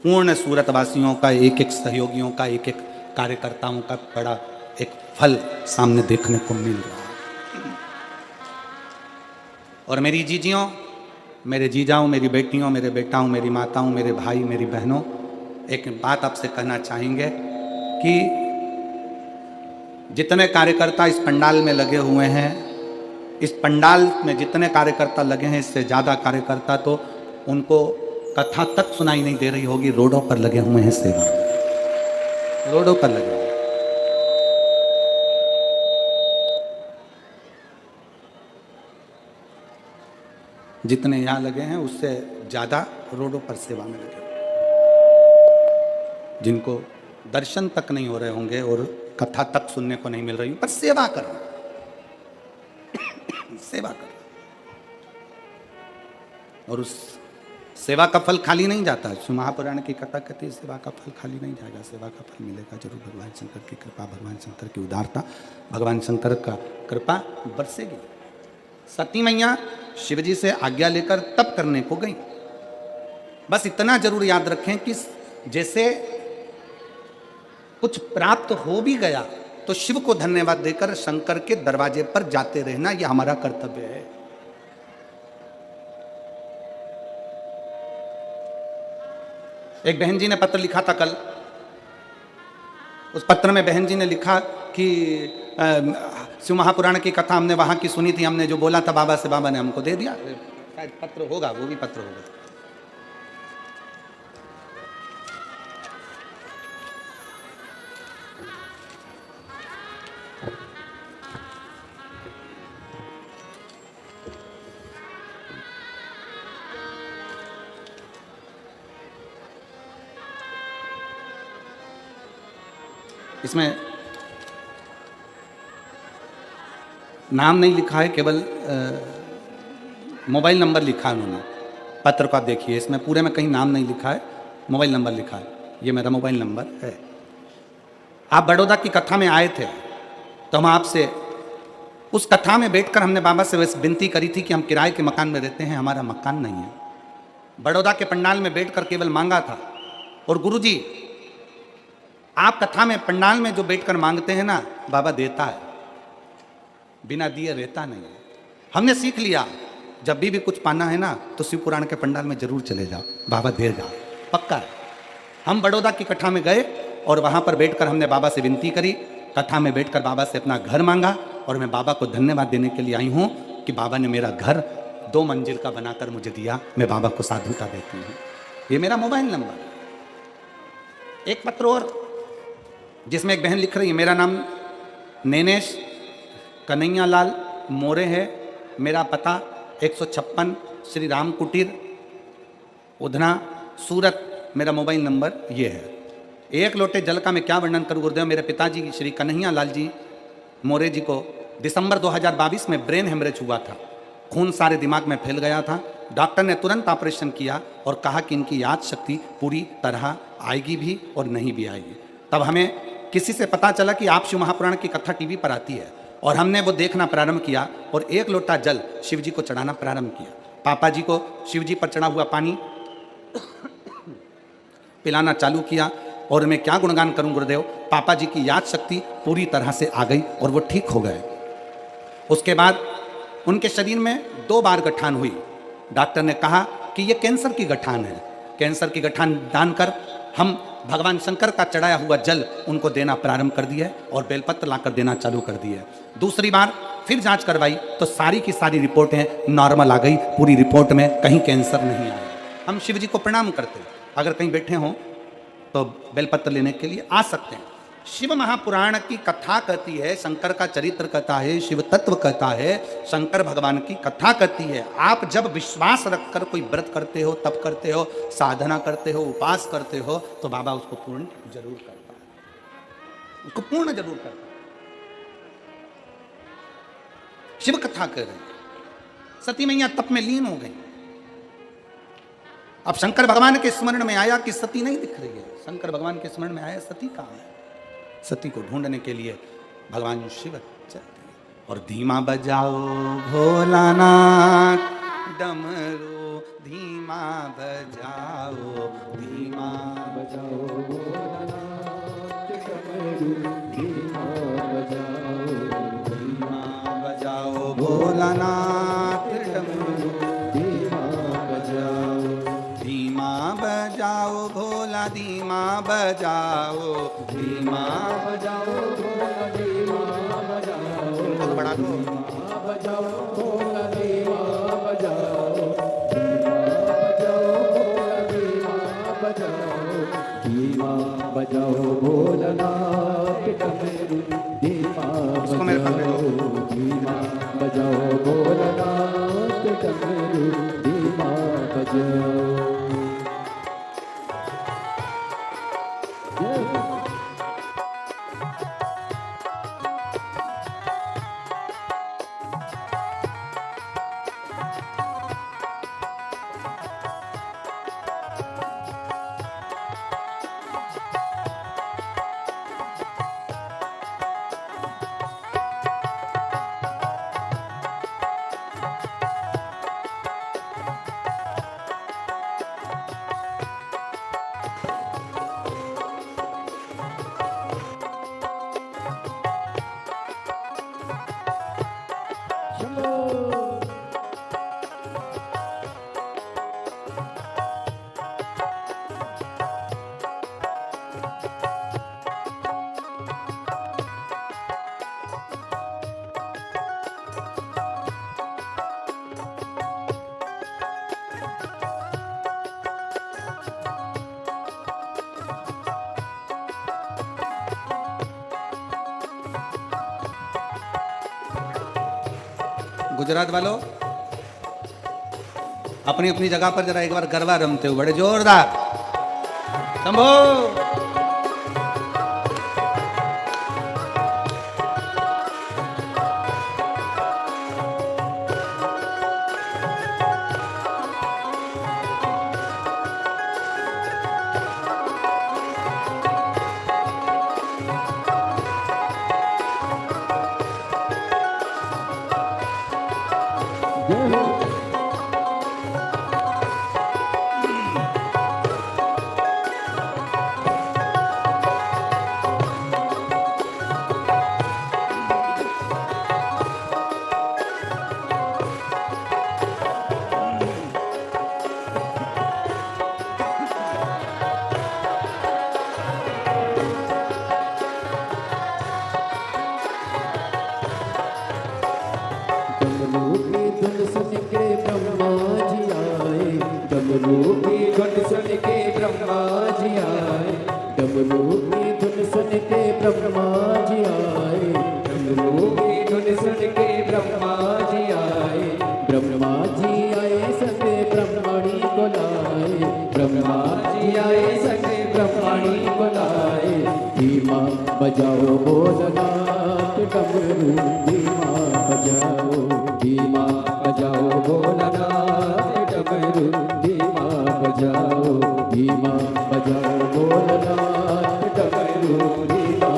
Speaker 1: पूर्ण सूरत वासियों का, एक एक सहयोगियों का, एक एक कार्यकर्ताओं का बड़ा एक फल सामने देखने को मिल रहा है। और मेरी जीजियों, मेरे जीजाओं, मेरी बेटियों, मेरे बेटाओं, मेरी माताओं, मेरे भाई, मेरी बहनों, एक बात आपसे कहना चाहेंगे कि जितने कार्यकर्ता इस पंडाल में लगे हुए हैं, इस पंडाल में जितने कार्यकर्ता लगे हैं, इससे ज़्यादा कार्यकर्ता तो उनको कथा तक सुनाई नहीं दे रही होगी, रोडों पर लगे हुए हैं सेवा, रोडों पर लगे हुए। जितने यहाँ लगे हैं उससे ज़्यादा रोडों पर सेवा में लगे, जिनको दर्शन तक नहीं हो रहे होंगे और कथा तक सुनने को नहीं मिल रही, पर सेवा कर सेवा कर, और उस सेवा का फल खाली नहीं जाता। शिव महापुराण की कथा कहती है सेवा का फल खाली नहीं जाएगा, सेवा का फल मिलेगा जरूर। भगवान शंकर की कृपा, भगवान शंकर की उदारता, भगवान शंकर का कृपा बरसेगी। सती मैया शिवजी से आज्ञा लेकर तप करने को गई। बस इतना जरूर याद रखें कि जैसे कुछ प्राप्त हो भी गया तो शिव को धन्यवाद देकर शंकर के दरवाजे पर जाते रहना, यह हमारा कर्तव्य है। एक बहन जी ने पत्र लिखा था कल, उस पत्र में बहन जी ने लिखा कि शिव महापुराण की कथा हमने वहां की सुनी थी, हमने जो बोला था बाबा से, बाबा ने हमको दे दिया। शायद पत्र होगा, वो भी पत्र होगा। इसमें नाम नहीं लिखा है, केवल मोबाइल नंबर लिखा है उन्होंने। पत्र को आप देखिए, इसमें पूरे में कहीं नाम नहीं लिखा है, मोबाइल नंबर लिखा है। ये मेरा मोबाइल नंबर है। आप बड़ौदा की कथा में आए थे तो हम आपसे उस कथा में बैठकर हमने बाबा से वैसे विनती करी थी कि हम किराए के मकान में रहते हैं, हमारा मकान नहीं है। बड़ौदा के पंडाल में बैठकर केवल मांगा था, और गुरुजी आप कथा में पंडाल में जो बैठकर मांगते हैं ना, बाबा देता है, बिना दिए रहता नहीं है। हमने सीख लिया, जब भी कुछ पाना है ना तो शिव पुराण के पंडाल में जरूर चले जाओ, बाबा दे जाओ, पक्का है। हम बड़ौदा की कथा में गए और वहां पर बैठकर हमने बाबा से विनती करी, कथा में बैठकर बाबा से अपना घर मांगा, और मैं बाबा को धन्यवाद देने के लिए आई हूं कि बाबा ने मेरा घर 2 मंजिल का बनाकर मुझे दिया। मैं बाबा को साधुता देती हूँ। ये मेरा मोबाइल नंबर। एक पत्र और जिसमें एक बहन लिख रही है, मेरा नाम नैनेश कन्हैया लाल मोरे है, मेरा पता 156 श्री राम कुटीर उधना सूरत, मेरा मोबाइल नंबर ये है। एक लोटे जल का मैं क्या वर्णन करूं गुरुदेव, मेरे पिताजी श्री कन्हैया लाल जी मोरे जी को दिसंबर 2022 में ब्रेन हेमरेज हुआ था, खून सारे दिमाग में फैल गया था। डॉक्टर ने तुरंत ऑपरेशन किया और कहा कि इनकी याद शक्ति पूरी तरह आएगी भी और नहीं भी आएगी। तब हमें किसी से पता चला कि आप शिव महापुराण की कथा टीवी पर आती है और हमने वो देखना प्रारंभ किया और 1 लोटा जल शिव जी को चढ़ाना प्रारंभ किया। पापा जी को शिव जी पर चढ़ा हुआ पानी पिलाना चालू किया और मैं क्या गुणगान करूं गुरुदेव, पापा जी की याद शक्ति पूरी तरह से आ गई और वो ठीक हो गए। उसके बाद उनके शरीर में 2 बार गठान हुई। डॉक्टर ने कहा कि ये कैंसर की गठान है। कैंसर की गठान जानकर हम भगवान शंकर का चढ़ाया हुआ जल उनको देना प्रारंभ कर दिया और बेलपत्र लाकर देना चालू कर दिया। दूसरी बार फिर जांच करवाई तो सारी की सारी रिपोर्टें नॉर्मल आ गई, पूरी रिपोर्ट में कहीं कैंसर नहीं आया। हम शिव जी को प्रणाम करते हैं। अगर कहीं बैठे हों तो बेलपत्र लेने के लिए आ सकते हैं। शिव महापुराण की कथा कहती है, शंकर का चरित्र कहता है, शिव तत्व कहता है, शंकर भगवान की कथा कहती है। आप जब विश्वास रखकर कोई व्रत करते हो, तप करते हो, साधना करते हो, उपास करते हो तो बाबा उसको पूर्ण जरूर करता है, उसको पूर्ण जरूर करता है। शिव कथा कह रहे हैं। सती मैया तप में लीन हो गई। अब शंकर भगवान के स्मरण में आया कि सती नहीं दिख रही है। शंकर भगवान के स्मरण में आया सती कहाँ है। सती को ढूंढने के लिए भगवान शिव चलते हैं और धीमा बजाओ भोलानाथ डमरू, धीमा बजाओ, धीमा
Speaker 2: बजाओ भोलानाथ डमरू, धीमा बजाओ,
Speaker 1: धीमा बजाओ भोलानाथ डमरू,
Speaker 2: धीमा बजाओ,
Speaker 1: धीमा बजाओ भोला, धीमा बजाओ, धीमा
Speaker 2: बजाओ भोला, धीमा बजाओ,
Speaker 1: बहुत बड़ा दो,
Speaker 2: धीमा बजाओ भोला, धीमा बजाओ, धीमा बजाओ भोला, धीमा बजाओ, धीमा बजाओ भोलानाथ डमरू, धीमा
Speaker 1: उसको मेरे पास
Speaker 2: बजाओ, धीमा बजाओ भोलानाथ डमरू, धीमा बजाओ।
Speaker 1: गुजरात वालों अपनी अपनी जगह पर जरा एक बार गरबा रमते हो, बड़े जोरदार शंभो।
Speaker 3: डमरू की धुन सुन के ब्रह्मा जी आए, डमरू की धुन सुन के ब्रह्मा जी आए, डमरू की धुन सुन के ब्रह्मा जी आए, ब्रह्मा जी आए सके ब्रह्मणी को लाए, ब्रह्मा जी आए सके ब्रह्मणी को लाए, धीमा बजाओ भोलानाथ डमरू, धीमा
Speaker 2: भोलानाथ डमरू धीमा बजाओ धीमा बजाओ भोलानाथ डमरू धीमा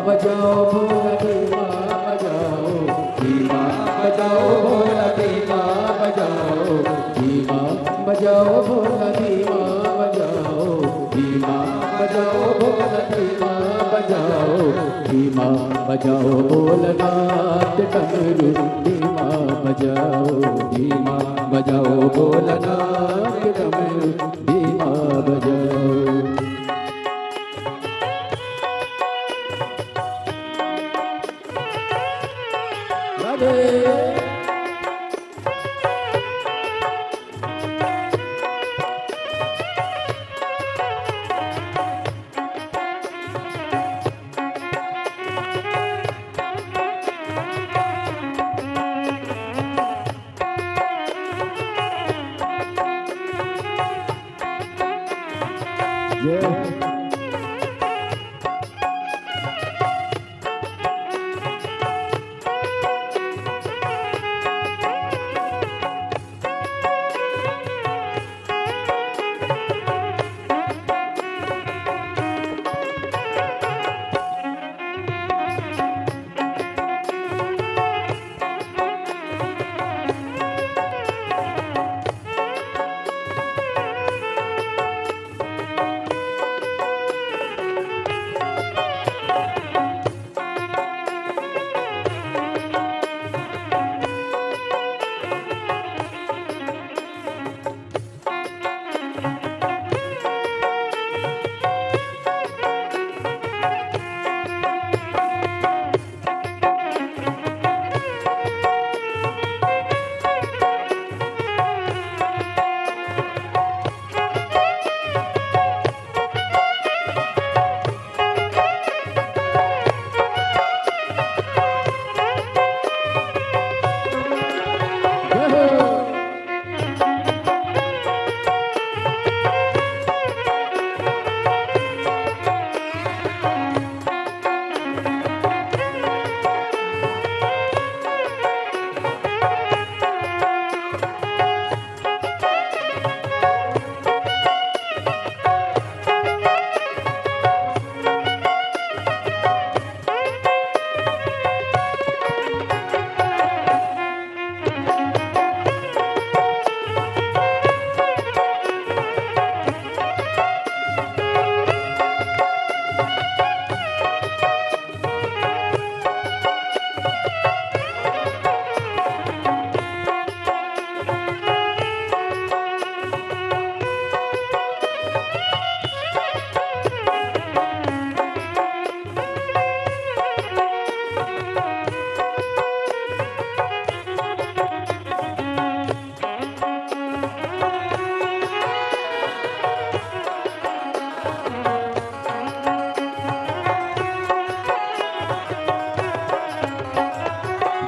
Speaker 2: बजाओ भोला धीमा बजाओ धीमा बजाओ भोला धीमा बजाओ धीमा बजाओ भोला धीमा बजाओ धीमा बजाओ भोला धीमा बजाओ धीमा बजाओ भोलानाथ डमरू धीमा बजाओ धीमा बजाओ भोलानाथ डमरू धीमा बजाओ राधे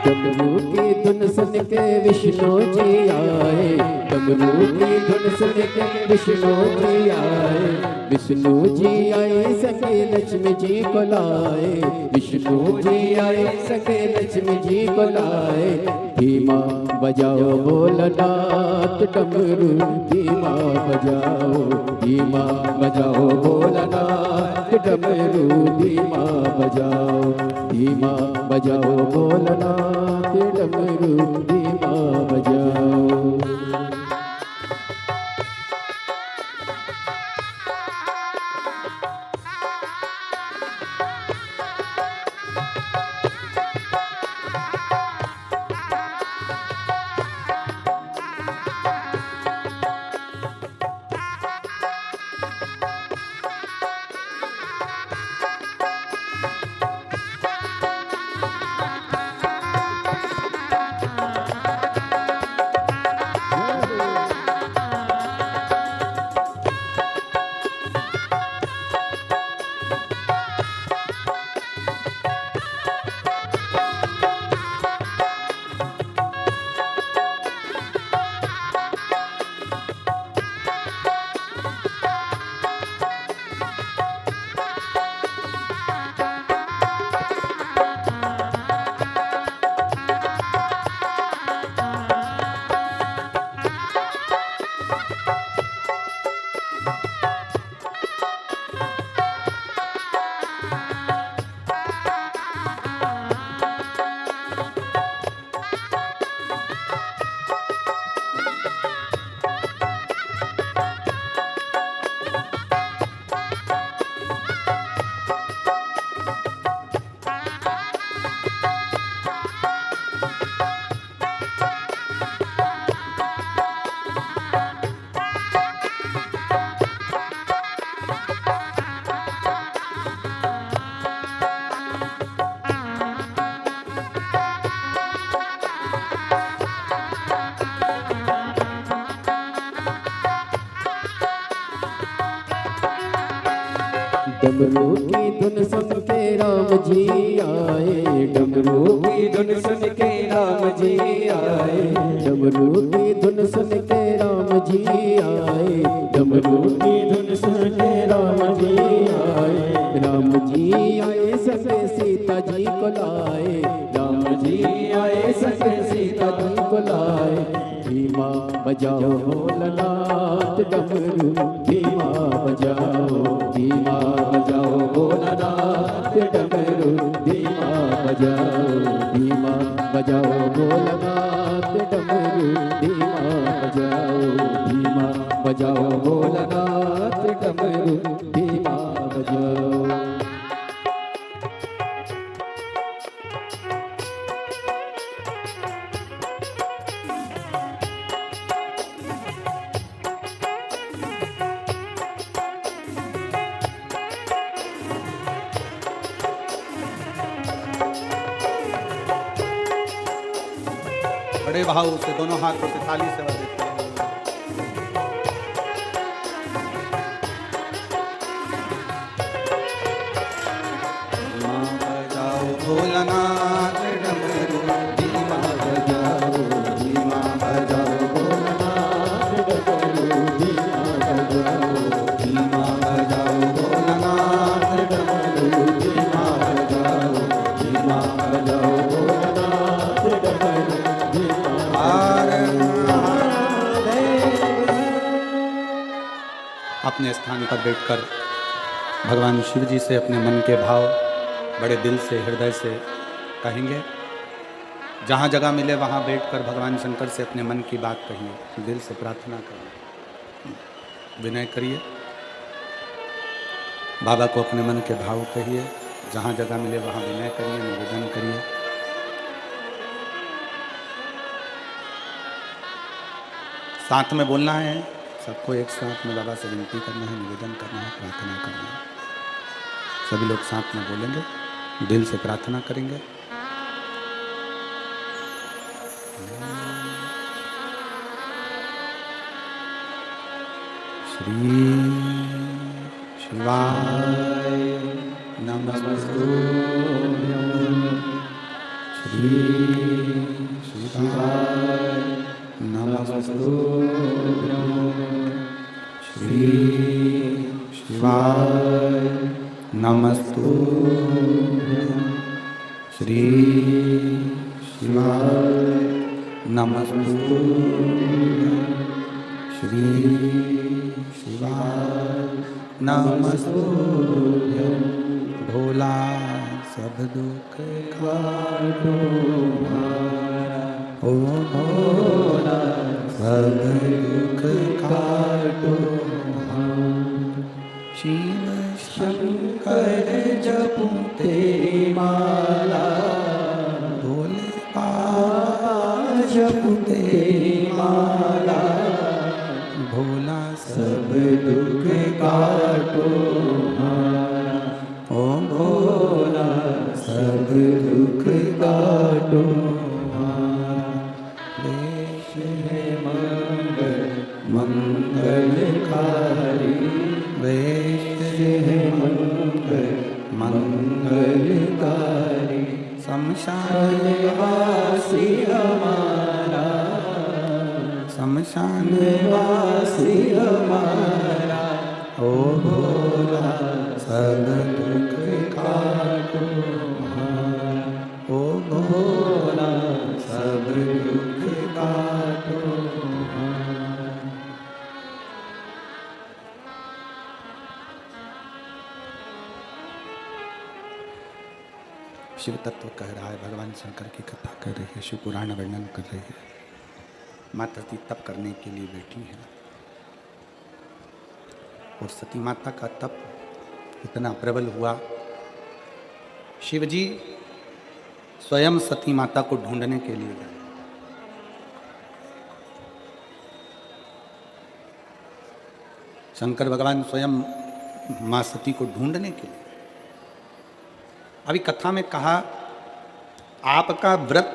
Speaker 2: डमरू की धुन सुन के विष्णु जी आए डमरू की धुन सुन के विष्णु जी आए विष्णु जी आए सके लक्ष्मी जी को लाए विष्णु जी आए सके लक्ष्मी जी को लाए धीमा बजाओ भोलानाथ डमरू धीमा बजाओ धीमा बजाओ भोलानाथ डमरू धीमा बजाओ धीमा बजाओ भोलानाथ डमरू धीमा बजाओ डमरू की धुन सुन के राम जी आए, डमरू
Speaker 3: की धुन सुन के राम जी आए,
Speaker 2: डमरू की धुन सुन के राम जी आए, डमरू की धुन सुन के राम जी आए, राम जी आए सके सीता जी को लाए, राम जी आए सके सीता जी को लाए। धीमा बजाओ भोलानाथ डमरू, धीमा बजाओ, धीमा बजाओ भोलानाथ डमरू, धीमा बजाओ, धीमा बजाओ भोलानाथ डमरू, धीमा बजाओ, धीमा बजाओ भोलानाथ डमरू, धीमा बजाओ।
Speaker 1: बड़े भाव से दोनों हाथों से ताली से बजाते हैं। धीमा बजाओ भोलानाथ डमरू, धीमा बजाओ, धीमा बजाओ भोलानाथ डमरू, धीमा बजाओ, धीमा बजाओ भोलानाथ डमरू, धीमा बजाओ, धीमा बजाओ भोलानाथ डमरू। अपने स्थान पर बैठकर भगवान शिव जी से अपने मन के भाव बड़े दिल से हृदय से कहेंगे। जहाँ जगह मिले वहाँ बैठकर भगवान शंकर से अपने मन की बात कहिए, दिल से प्रार्थना करिए, विनय करिए, बाबा को अपने मन के भाव कहिए। जहाँ जगह मिले वहाँ विनय करिए, निवेदन करिए। साथ में बोलना है, सबको एक साथ में बाबा से विनती करना है, निवेदन करना है, प्रार्थना करना है। सभी लोग साथ में बोलेंगे, दिल से प्रार्थना करेंगे। श्री शिवाय नमस्तुभ्यं, श्री शिवाय नमस्तुभ्यं, श्री शिवाय नमस्तुभ्यं, श्री शिवाय नमस्तुभ्यं, श्री शिवाय नमस्तुभ्यं। भोला सब दुख काटो हमारा, ओ भोला सब दुख काटो हमारा। शिव शंकर जपूं तेरी माला, भोले बाबा जपूं तेरी माला, भोला सब दुख काटो हमारा, ओ भोला सब दुख काटो हमारा। देश है मंगल मंगलकारी, देश है मंगल मंगलकारी। शमशान वासी हमारा, शमशान वासी हमारा, ओ भोला सब दुख काटो हमारा, ओ भोला सब दुख काटो हमारा। शिव तत्व कह रहा है, भगवान शंकर की कथा कर रही है, शिव पुराण वर्णन कर रही है। माता सती तप करने के लिए बैठी है और सती माता का तप इतना प्रबल हुआ, शिव जी स्वयं सती माता को ढूंढने के लिए गए। शंकर भगवान स्वयं मां सती को ढूंढने के लिए। अभी कथा में कहा, आपका व्रत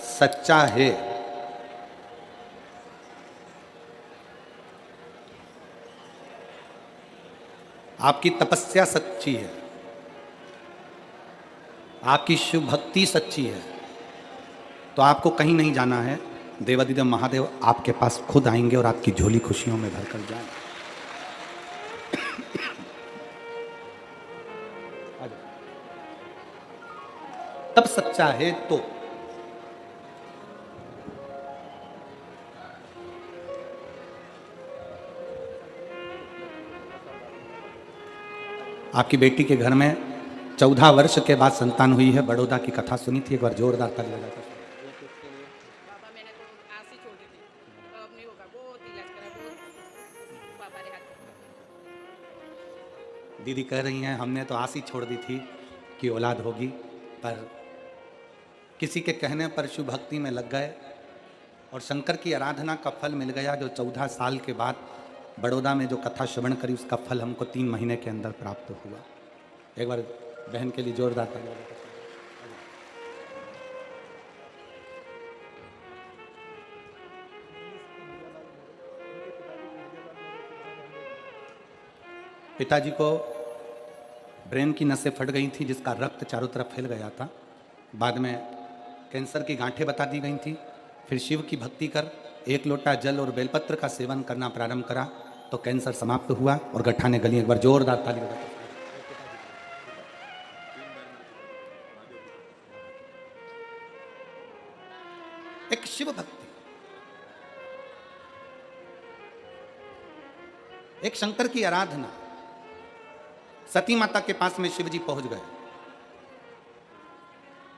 Speaker 1: सच्चा है, आपकी तपस्या सच्ची है, आपकी शिव भक्ति सच्ची है, तो आपको कहीं नहीं जाना है। देवादिदेव महादेव आपके पास खुद आएंगे और आपकी झोली खुशियों में भरकर जाएंगे। तब सच्चा है तो आपकी बेटी के घर में 14 वर्ष के बाद संतान हुई है। बड़ौदा की कथा सुनी थी, एक बार जोरदार ताली बजा के।
Speaker 4: पापा मैंने तो आस ही छोड़ दी थी, अब नहीं होगा, बहुत इलाज करा, बहुत पापा ने हाथ।
Speaker 1: दीदी कह रही हैं हमने तो आस ही छोड़ दी थी कि औलाद होगी, पर किसी के कहने पर शिव भक्ति में लग गए और शंकर की आराधना का फल मिल गया, जो 14 साल के बाद बड़ौदा में जो कथा श्रवण करी उसका फल हमको 3 महीने के अंदर प्राप्त हुआ। एक बार बहन के लिए जोरदार ताली बजा के। पिताजी को ब्रेन की नसें फट गई थी, जिसका रक्त चारों तरफ फैल गया था। बाद में कैंसर की गांठें बता दी गई थी। फिर शिव की भक्ति कर 1 लोटा जल और बेलपत्र का सेवन करना प्रारंभ करा तो कैंसर समाप्त हुआ और गट्ठा ने गली। एक बार जोरदार ताली बजा। एक शिव भक्ति, एक शंकर की आराधना। सती माता के पास में शिवजी पहुंच गए,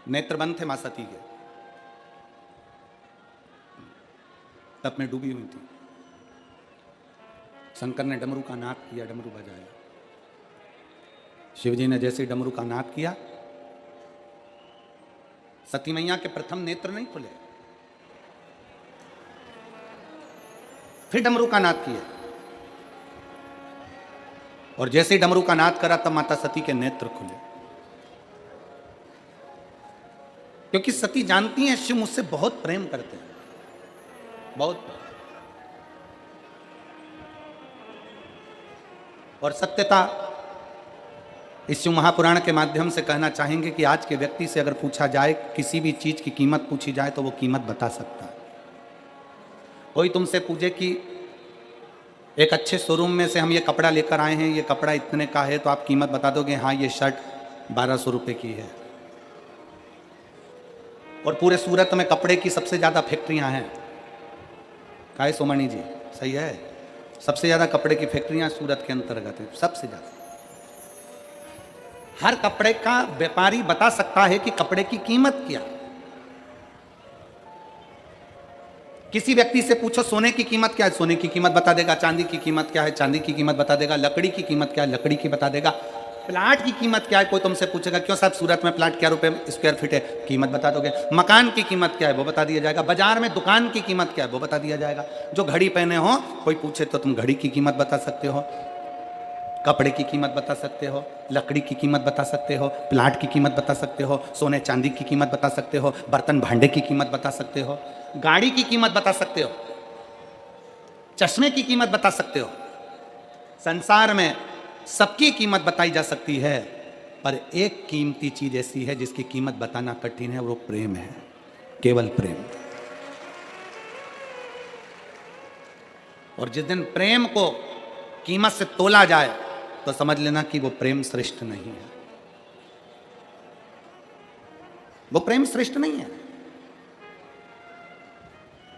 Speaker 1: नेत्र बंद थे मां सती के, तप में डूबी हुई थी। शंकर ने डमरू का नाद किया, डमरू बजाया। शिवजी ने जैसे डमरू का नाद किया, सती मैया के प्रथम नेत्र नहीं खुले। फिर डमरू का नाद किया और जैसे ही डमरू का नाद करा तब माता सती के नेत्र खुले, क्योंकि सती जानती हैं शिव मुझसे बहुत प्रेम करते हैं, बहुत। और सत्यता इस शिव महापुराण के माध्यम से कहना चाहेंगे कि आज के व्यक्ति से अगर पूछा जाए, किसी भी चीज की कीमत पूछी जाए तो वो कीमत बता सकता है। कोई तुमसे पूछे कि एक अच्छे शोरूम में से हम ये कपड़ा लेकर आए हैं, ये कपड़ा इतने का है, तो आप कीमत बता दोगे हाँ ये शर्ट 1200 रुपये की है। और पूरे सूरत में कपड़े की सबसे ज़्यादा फैक्ट्रियां हैं। काहे सोमणी जी, सही है? सबसे ज़्यादा कपड़े की फैक्ट्रियां सूरत के अंतर्गत हैं, सबसे ज़्यादा। हर कपड़े का व्यापारी बता सकता है कि कपड़े की कीमत क्या है। किसी व्यक्ति से पूछो सोने की कीमत क्या है, सोने की कीमत बता देगा। चांदी की कीमत क्या है, चांदी की कीमत बता देगा। लकड़ी की कीमत क्या है, लकड़ी की बता देगा। प्लाट की कीमत क्या है, कोई तुमसे पूछेगा क्यों साहब सूरत में प्लाट क्या रुपए स्क्वायर फीट है, कीमत बता दोगे। मकान की कीमत क्या है वो बता दिया जाएगा। बाजार में दुकान की कीमत क्या है वो बता दिया जाएगा। जो घड़ी पहने हो, कोई पूछे तो तुम घड़ी की कीमत बता सकते हो, कपड़े की कीमत बता सकते हो, लकड़ी की कीमत बता सकते हो, प्लाट की कीमत बता सकते हो, सोने चांदी की कीमत बता सकते हो, बर्तन भांडे की कीमत बता सकते हो, गाड़ी की कीमत बता सकते हो, चश्मे की कीमत बता सकते हो। संसार में सबकी कीमत बताई जा सकती है, पर एक कीमती चीज ऐसी है जिसकी कीमत बताना कठिन है, वो प्रेम है, केवल प्रेम। और जिस दिन प्रेम को कीमत से तोला जाए तो समझ लेना कि वो प्रेम श्रेष्ठ नहीं है, वो प्रेम श्रेष्ठ नहीं है।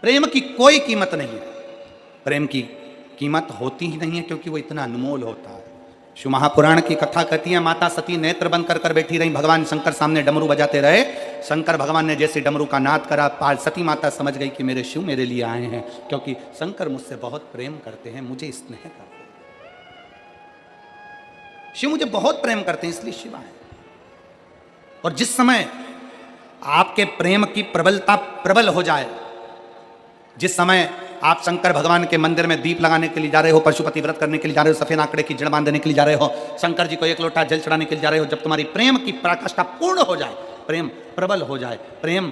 Speaker 1: प्रेम की कोई कीमत नहीं है, प्रेम की कीमत होती ही नहीं है, क्योंकि वो इतना अनमोल होता है। शिव महापुराण की कथा कहती है, माता सती नेत्र बंद कर बैठी रही, भगवान शंकर सामने डमरू बजाते रहे। शंकर भगवान ने जैसे डमरू का नाद करा, सती माता समझ गई कि मेरे शिव मेरे लिए आए हैं, क्योंकि शंकर मुझसे बहुत प्रेम करते हैं, मुझे स्नेह करते हैं। शिव मुझे बहुत प्रेम करते हैं, इसलिए शिव आए। और जिस समय आपके प्रेम की प्रबलता प्रबल हो जाए, जिस समय आप शंकर भगवान के मंदिर में दीप लगाने के लिए जा रहे हो, पशुपति व्रत करने के लिए जा रहे हो, सफेद आंकड़े की जड़ बांधने के लिए जा रहे हो, शंकर जी को 1 लोटा जल चढ़ाने के लिए जा रहे हो, जब तुम्हारी प्रेम की पराकाष्ठा पूर्ण हो जाए, प्रेम प्रबल हो जाए, प्रेम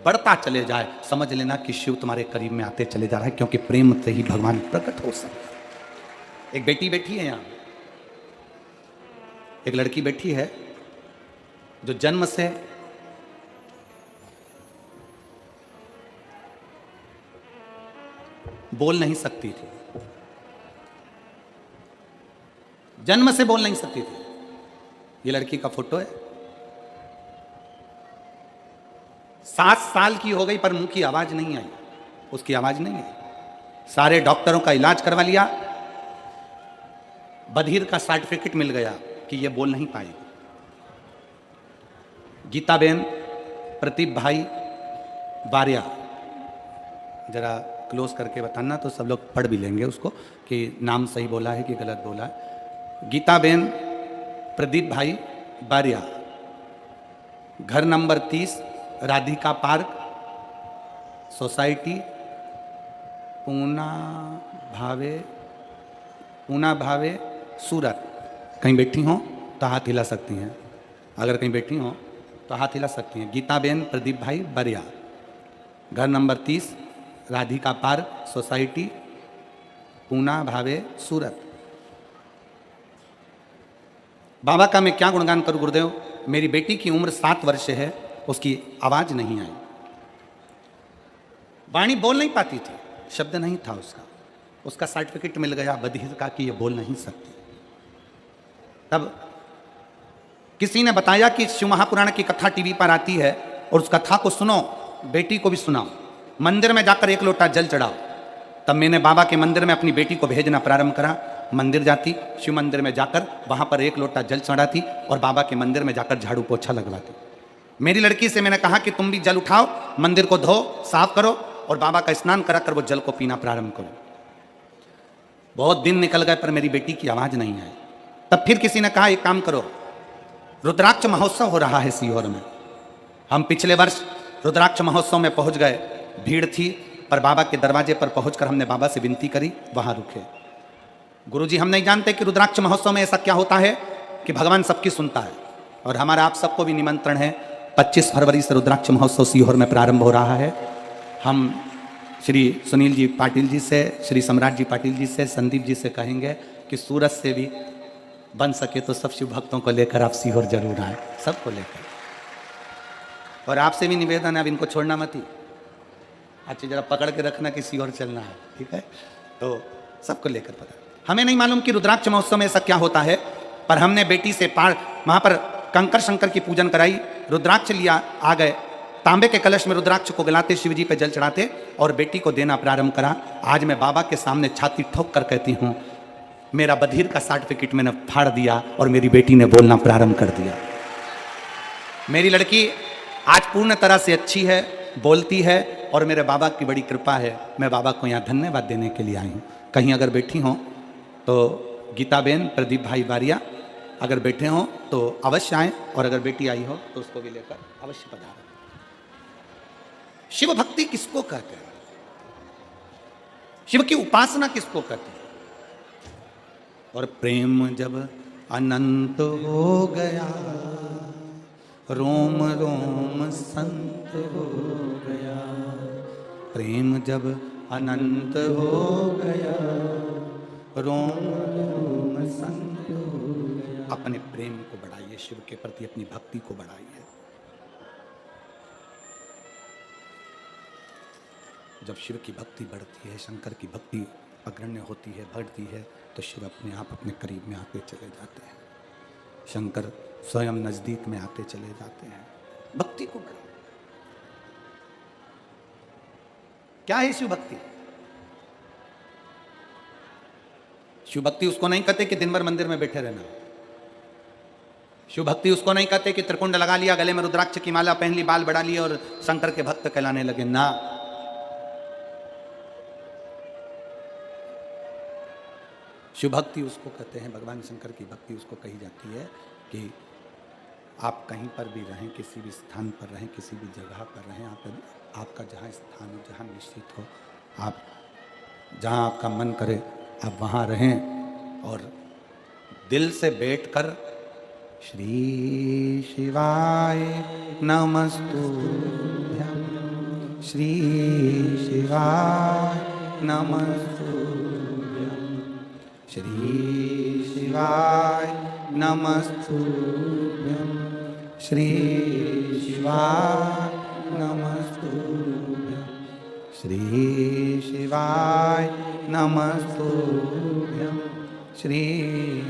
Speaker 1: बढ़ता चले जाए, समझ लेना कि शिव तुम्हारे करीब में आते चले जा रहा है, क्योंकि प्रेम से ही भगवान प्रकट हो सकते। एक बेटी बैठी है यहाँ, एक लड़की बैठी है जो जन्म से बोल नहीं सकती थी, जन्म से बोल नहीं सकती थी। ये लड़की का फोटो है। 7 साल की हो गई पर मुंह की आवाज नहीं आई, उसकी आवाज नहीं आई। सारे डॉक्टरों का इलाज करवा लिया, बधिर का सर्टिफिकेट मिल गया कि ये बोल नहीं पाएगी। गीताबेन प्रदीप भाई बारिया, जरा क्लोज करके बताना तो सब लोग पढ़ भी लेंगे उसको कि नाम सही बोला है कि गलत बोला है। गीताबेन प्रदीप भाई बारिया, घर number 30, Radhika park, society, Poona भावे सूरत। कहीं बैठी हो तो हाथ हिला सकती हैं, अगर कहीं बैठी हो तो हाथ हिला सकती हैं। गीताबेन प्रदीप भाई बारिया, घर number 30, Radhika park, society, Poona भावे सूरत। बाबा का मैं क्या गुणगान करूं गुरुदेव। मेरी बेटी की उम्र 7 वर्ष है, उसकी आवाज नहीं आई, वाणी बोल नहीं पाती थी, शब्द नहीं था उसका सर्टिफिकेट मिल गया बधिर का कि ये बोल नहीं सकती। तब किसी ने बताया कि शिव महापुराण की कथा टीवी पर आती है और उस कथा को सुनो, बेटी को भी सुनाओ, मंदिर में जाकर 1 लोटा जल चढ़ाओ। तब मैंने बाबा के मंदिर में अपनी बेटी को भेजना प्रारंभ करा। मंदिर जाती, शिव मंदिर में जाकर वहां पर 1 लोटा जल चढ़ाती और बाबा के मंदिर में जाकर झाड़ू पोछा लगवाती। मेरी लड़की से मैंने कहा कि तुम भी जल उठाओ, मंदिर को धो साफ करो और बाबा का स्नान कराकर वो जल को पीना प्रारंभ करो। बहुत दिन निकल गए पर मेरी बेटी की आवाज नहीं आई। तब फिर किसी ने कहा एक काम करो, रुद्राक्ष महोत्सव हो रहा है सीहोर में। हम पिछले वर्ष रुद्राक्ष महोत्सव में पहुंच गए, भीड़ थी पर बाबा के दरवाजे पर पहुंचकर हमने बाबा से विनती करी, वहां रुके। गुरुजी हम नहीं जानते कि रुद्राक्ष महोत्सव में ऐसा क्या होता है कि भगवान सबकी सुनता है, और हमारा आप सबको भी निमंत्रण है। 25 फरवरी से रुद्राक्ष महोत्सव सीहोर में प्रारंभ हो रहा है। हम श्री सुनील जी पाटिल जी से, श्री सम्राट जी पाटिल जी से, संदीप जी से कहेंगे कि सूरत से भी बन सके तो सब शिव भक्तों को लेकर आप सीहोर जरूर आए, सबको लेकर। और आपसे भी निवेदन है, अब इनको छोड़ना मत ही, अच्छा जरा पकड़ के रखना कि सीहोर चलना है, ठीक है। तो सबको लेकर पता। हमें नहीं मालूम कि रुद्राक्ष महोत्सव में ऐसा क्या होता है, पर हमने बेटी से वहां पर कंकर शंकर की पूजन कराई, रुद्राक्ष लिया, आ गए, तांबे के कलश में रुद्राक्ष को गलाते, शिव जी पे जल चढ़ाते और बेटी को देना प्रारंभ करा। आज मैं बाबा के सामने छाती ठोक कर कहती हूँ, मेरा बधिर का सर्टिफिकेट मैंने फाड़ दिया और मेरी बेटी ने बोलना प्रारंभ कर दिया। मेरी लड़की आज पूर्ण तरह से अच्छी है, बोलती है और मेरे बाबा की बड़ी कृपा है। मैं बाबा को यहाँ धन्यवाद देने के लिए आई हूँ। कहीं अगर बैठी हो तो गीताबेन प्रदीप भाई बारिया अगर बैठे हो तो अवश्य आए, और अगर बेटी आई हो तो उसको भी लेकर अवश्य पधारें। शिव भक्ति किसको कहते हैं, शिव की उपासना किसको कहते हैं। और प्रेम जब अनंत हो गया, रोम रोम संत हो गया। प्रेम जब अनंत हो गया, रोम रोम संत हो गया। अपने प्रेम को बढ़ाइए, शिव के प्रति अपनी भक्ति को बढ़ाइए। जब शिव की भक्ति बढ़ती है, शंकर की भक्ति अग्रण्य होती है, बढ़ती है, तो शिव अपने आप अपने करीब में आते चले जाते हैं, शंकर स्वयं नजदीक में आते चले जाते हैं। भक्ति को बढ़ाओ। क्या है शिव भक्ति? शिव भक्ति उसको नहीं कहते कि दिन भर मंदिर में बैठे रहना। शिव भक्ति उसको नहीं कहते कि त्रिकुंड लगा लिया, गले में रुद्राक्ष की माला पहन ली, बाल बढ़ा लिए और शंकर के भक्त कहलाने लगे, ना। शिव भक्ति उसको कहते हैं, भगवान शंकर की भक्ति उसको कही जाती है कि आप कहीं पर भी रहें, किसी भी स्थान पर रहें, किसी भी जगह पर रहें, आपका जहाँ स्थान हो, जहाँ निश्चित हो, आप जहाँ आपका मन करे आप वहाँ रहें और दिल से बैठकर श्री शिवाय नमस्तुभ्यं, श्री शिवाय नमस्तुभ्यं, श्री शिवाय नमस्तुभ्यं श्री शिवाय नमस्तुभ्यं श्री शिवाय नमस्तुभ्यं श्री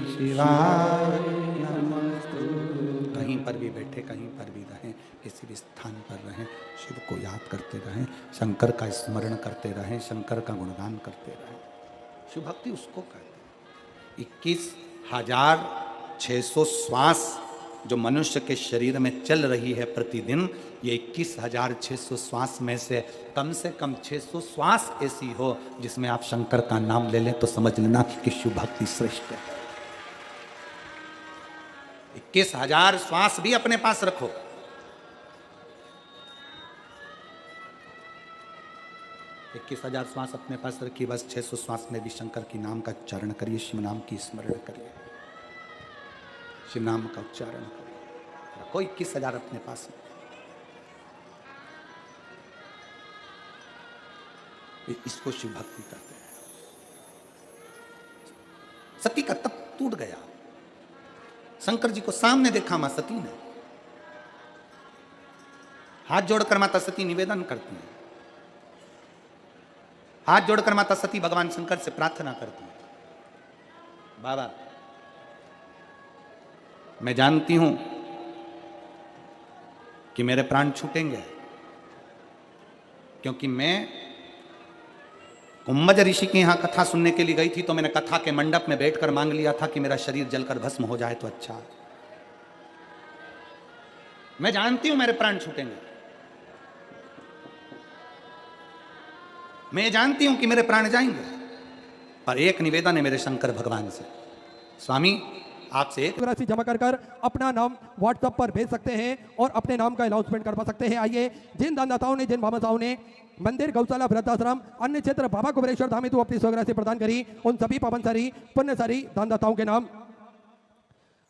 Speaker 1: शिवाय नमस्तुभ्यं। कहीं पर भी बैठे, कहीं पर भी रहें, किसी भी स्थान पर रहें, शिव को याद करते रहें, शंकर का स्मरण करते रहें, शंकर का गुणगान करते रहें। शिव भक्ति उसको कहते हैं। 21,600 श्वास जो मनुष्य के शरीर में चल रही है प्रतिदिन, ये 21,600 श्वास में से कम 600 श्वास ऐसी हो जिसमें आप शंकर का नाम ले लें तो समझ लेना कि शिव भक्ति श्रेष्ठ है। 21,000 श्वास भी अपने पास रखो। इक्कीस 21,000 श्वास अपने पास रखिए, बस 600 श्वास में भी शंकर की नाम का उच्चारण करिए, शिव नाम की स्मरण करिए, शिव नाम का उच्चारण करिए। रखो 21,000 अपने पास। इसको शिव भक्ति कहते हैं। सती का तप टूट गया। शंकर जी को सामने देखा मां सती ने, हाथ जोड़कर माता सती निवेदन करती हैं, हाथ जोड़कर माता सती भगवान शंकर से प्रार्थना करती हैं, बाबा मैं जानती हूं कि मेरे प्राण छूटेंगे, क्योंकि मैं कुंभज ऋषि के यहां कथा सुनने के लिए गई थी, तो मैंने कथा के मंडप में बैठकर मांग लिया था कि मेरा शरीर जलकर भस्म हो जाए तो अच्छा। मैं जानती हूं मेरे प्राण छूटेंगे, मैं जानती हूं कि मेरे प्राण जाएंगे, पर एक निवेदन है मेरे शंकर भगवान से, स्वामी आपसे एक
Speaker 5: राशि जमा कर अपना नाम व्हाट्सएप पर भेज सकते हैं और अपने नाम का अनाउंसमेंट करवा सकते हैं। आइए, जिन दानदाताओं ने, जिन भामाशाओं ने मंदिर, गौशाला, वृद्धाश्रम, अन्य क्षेत्र बाबा कुबेरेश्वर धाम हेतु अपनी स्वराशि प्रदान करी, उन सभी पावनसारी पुण्यसारी दानदाताओं के नाम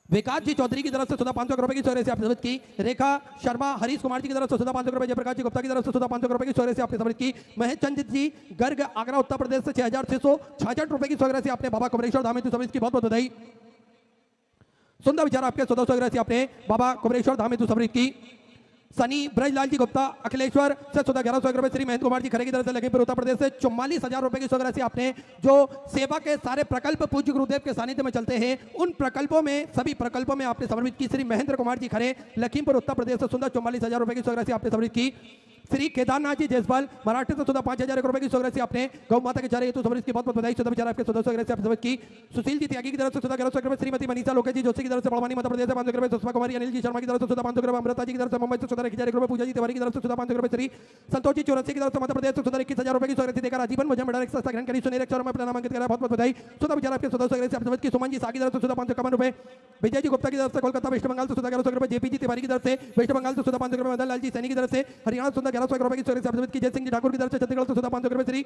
Speaker 5: विकास जी चौधरी की तरफ से 500 रुपए की स्वराशि से आपने समझ की, रेखा शर्मा, हरीश कुमार जी की तरफ से 500 रुपए, जयप्रकाश जी गुप्ता की तरफ से 500 रुपए की स्वराशि आपने समझ की, महेश चंद्र जी गर्ग आगरा उत्तर प्रदेश से 6,666 रुपए की स्वराशि आपने बाबा कुबेरेश्वर धाम हेतु समझ की, बहुत बहुत बधाई। सुंदर विचार आपके 1400 राशि आपने बाबा कुबेरेश्वर धाम हेतु समर्पित की। सनी ब्रजलाल जी गुप्ता अखिलेश्वर से 1100 रुपए, श्री महेंद्र कुमार जी खरे की तरफ से लखीमपुर उत्तर प्रदेश से 44,000 रुपए की राशि आपने, जो सेवा के सारे प्रकल्प पूज्य गुरुदेव के सानिध्य में चलते हैं, उन प्रकल्पों में, सभी प्रकल्पों में आपने समर्पित की। श्री महेंद्र कुमार जी खरे लखीमपुर उत्तर प्रदेश से सुंदर 44,000 रुपए की राशि आपने समर्पित की। श्री केदारनाथ जी जयसवाल महाराष्ट्र से 5,000 रुपए की राशि आपने गौ माता के चारे हेतु समर्पित की, बहुत बहुत बधाई। विचार आपके 1400 राशि आपने समर्पित की। सुशील जी त्यागी की तरफ से 1100 रुपए, श्रीमती मनीषा लोके जी जोशी की तरफ से बड़वानी मध्य प्रदेश से 500 रुपए, सुषमा कुमारी अनिल जी शर्मा की तरफ से 500 रुपए, अमृता जी की तरफ से मुंबई से 1,000 रुपए, पूजा जी तिवारी की तरफ से 500 रुपए, श्री संतोष जी चौरसी की तरफ से मध्य प्रदेश से 21,000 रुपए की राशि देकर आजीवन मुझे मेडल संस्था ग्रहण करी, सुनील में अपना नामांकित करा, बहुत बहुत बधाई। विचार आपके 1400 राशि आपने समर्पित की। सुमन जी सागी की तरफ से 551 रुपए, विजय जी गुप्ता की तरफ से कोलकाता वेस्ट बंगाल से 1100 रुपए, जेपी जी तिवारी की तरफ से वेस्ट बंगाल से 500 रुपए, मदन लाल जी सैनी की तरफ से हरियाणा से 1100 रुपए की राशि आपने की। जय सिंह जी ठाकुर की तरफ से छत्तीसगढ़ से 500 रुपए, श्री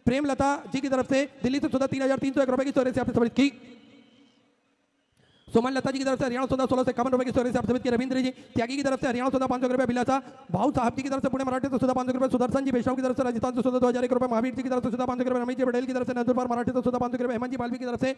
Speaker 5: प्रेमलता जी की तरफ से दिल्ली से 3,301 रुपए की राशि आपने समर्पित की। सुमन लता जी की तरफ से हरियाणा 16 से 51 रुपए की राशि आपने समर्पित की। रविंद्र जी त्यागी की तरफ से हरियाणा 500 रुपए, बिलासा भाऊ साहब जी की तरफ से पुणे मराठी से 500 रुपए, सुदर्शन जी वैष्णव की तरफ से राजस्थान से 2,000 रुपए, महावीर जी की तरफ से 500 रुपए, रमेश जी पटेल की तरफ से नंदुरबार मराठी से 500 रुपए,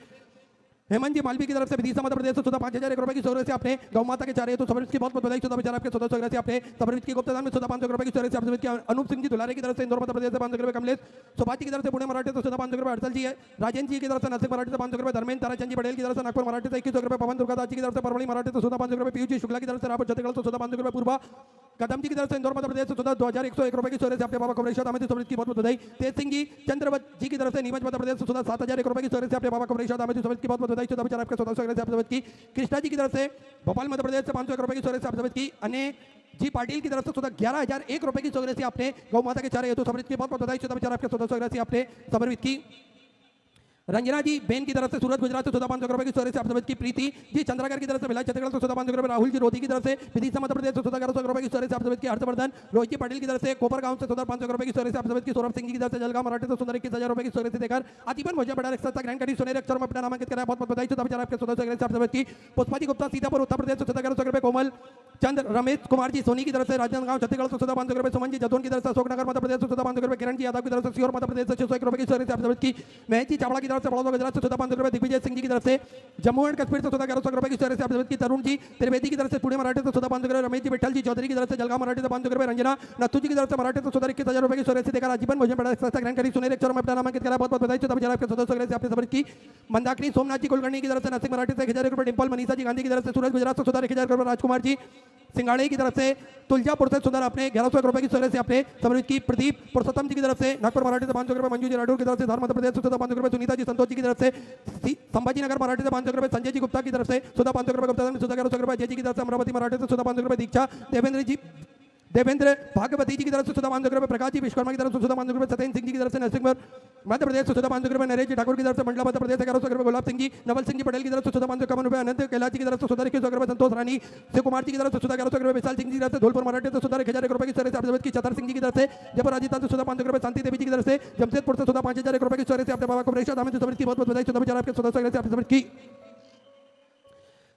Speaker 5: हेमंत जी मालवी की तरफ से विदिशा मध्य प्रदेश से 5,000 रुपए की राशि आपने गौ माता के चारे तो समर्पित की, बहुत बहुत बधाई। विचार आपके 1400 राशि आपने समर्पित की। गुप्ता दान में 500 रुपए की राशि आपने समर्पित किया। अनूप सिंह जी दुलारे की तरफ से इंदौर मध्य प्रदेश से 500 रुपए, कमलेश सुभाष की तरफ से पुणे मराठी से 500 रुपए, हर्षल जी राजेंद्र जी की तरफ से नासिक मराठी से 500 रुपए, धर्मेंद्र ताराचंद जी पटेल की तरफ से नागपुर मराठी से 21 रुपए, पवन दुर्गादास जी की तरफ से परवड़ी मराठी से 500 रुपए, पीयूष जी शुक्ला की तरफ से रायपुर छत्तीसगढ़ से 500 रुपए, पूर्वा कदम जी की तरफ से इंदौर मध्य प्रदेश से 2,101 रुपए की राशि आपने बाबा कुबेरेश्वर धाम हेतु समर्पित की, बहुत बहुत बधाई। तेज सिंह जी चंद्रवत जी की तरफ से नीमच मध्य प्रदेश से 7,001 रुपए की राशि आपने बाबा कुबेरेश्वर धाम हेतु समर्पित की, बहुत बहुत बधाई। विचार आपके 1400 राशि आपने समर्पित की। कृष्णा जी की तरफ से भोपाल मध्य प्रदेश से 501 रुपए की राशि आपने समर्पित की। अने जी पाटिल की तरफ से 11,001 रुपए की राशि आपने गौ माता के चारे हेतु समर्पित की, बहुत बहुत बधाई। विचार आपके 1400 राशि आपने समर्पित की। रंजना जी बेन की तरफ से सूरत गुजरात से 500 रुपए की राशि आपने समर्पित की। प्रीति जी चंद्रागर की तरफ से भिलाई छत्तीसगढ़ से 500 रुपए, राहुल जी रोधी की तरफ से विदिशा मध्य प्रदेश से 1100 रुपए की राशि आपने समर्पित की। हर्षवर्धन रोहित जी पटेल की तरफ से कोपर गांव से 500 रुपए की राशि आपने समर्पित की। सौरभ सिंह जी की तरफ से जलगांव मराठी से 21,000 रुपए की राशि देकर आजीवन मुझे बड़ा संस्था ग्रहण करी, सुनहरे अक्षर में अपना नामांकित करा, बहुत बहुत बधाई। विचार आपके 1400 राशि आपने समर्पित की। पुष्पा जी गुप्ता सीतापुर उत्तर प्रदेश से 1100 रुपए, कोमल चंद्र रमेश कुमार जी सोनी की तरफ से राजनांदगांव छत्तीसगढ़ से 500 रुपए, सुमन जी जदौन की तरफ से अशोकनगर मध्य प्रदेश से 500 रुपए, किरण जी यादव की तरफ से सीहोर मध्य प्रदेश से 601 रुपए की राशि आपने समर्पित की। महेश जी चावड़ा की तरफ तरफ से बड़ौदा गुजरात से 500 रुपए, दिग्विजय सिंह जी की तरफ से जम्मू एंड कश्मीर से 1100 रुपए की तरफ से आप की तरुण जी त्रिवेदी की तरफ से पुणे मराठी से 500 रुपए, रमेश जी विठल जी चौधरी की तरफ से जलगांव मराठी से 500 रुपए, रंजना नत्थू जी की तरफ से मराठी से 21,000 रुपए की से देकर आजीवन भोजन बड़ा ग्रहण करी। सुनहरे अक्षरों में अपना नामांकित करा, बहुत बहुत बधाई। तब जरा आपके सदस्यों से आपने समझ की। मंदाकिनी सोमनाथ जी कुलकर्णी की तरफ से नासिक मराठी से 1000 रुपए, डिंपल मनीषा जी गांधी की तरफ से सूरज गुजरात से 1000 रुपए, राजकुमार जी सिंगाड़े की तरफ से तुलजापुर से सुंदर आपने 1100 रुपए की से आपने समृद्ध की। प्रदीप पुरुषोत्तम जी की तरफ से नागपुर मराठी से 500 रुपए, मंजू जी राठौर की तरफ से धार मध्य प्रदेश से 500 रुपए, सुनीता जी संतोष जी की तरफ से संभाजी नगर मराठी से 500 रुपए, संजय जी गुप्ता की तरफ से 500 रुपए, गुप्ता 1100 रुपए, जय जी की तरफ से अमरावती मराठी से 500 रुपए, दीक्षा देवेंद्र भागवती जी की तरफ से 500 रुपए, प्रकाश जी विश्वकर्मा की तरफ से 500 रुपए, सत्येंद्र सिंह जी की तरफ से नरसिंहपुर मध्य प्रदेश से 500 रुपए, नरेश जी ठाकुर की तरफ से मंडला मध्य प्रदेश से 1100 रुपए, गुलाब सिंह जी नवल सिंह जी पटेल की तरफ से 551 रुपए, अनंत कैलाश जी की तरफ से 2100 रुपए, संतोष रानी शिव कुमार जी की तरफ से 1100 रुपए, विशाल सिंह जी की तरफ से धौलपुर मराठी से 1000 रुपए की तरफ से चतर सिंह जी की तरफ से जयपुर राजस्थान से 500 रुपए, शांति देवी जी की तरफ से जमशेदपुर से 5000 रुपए की तरफ से अपने बाबा को प्रेषित हमें समझ की बहुत बहुत बधाई। चौदह आपके सदस्य आपने समझ की।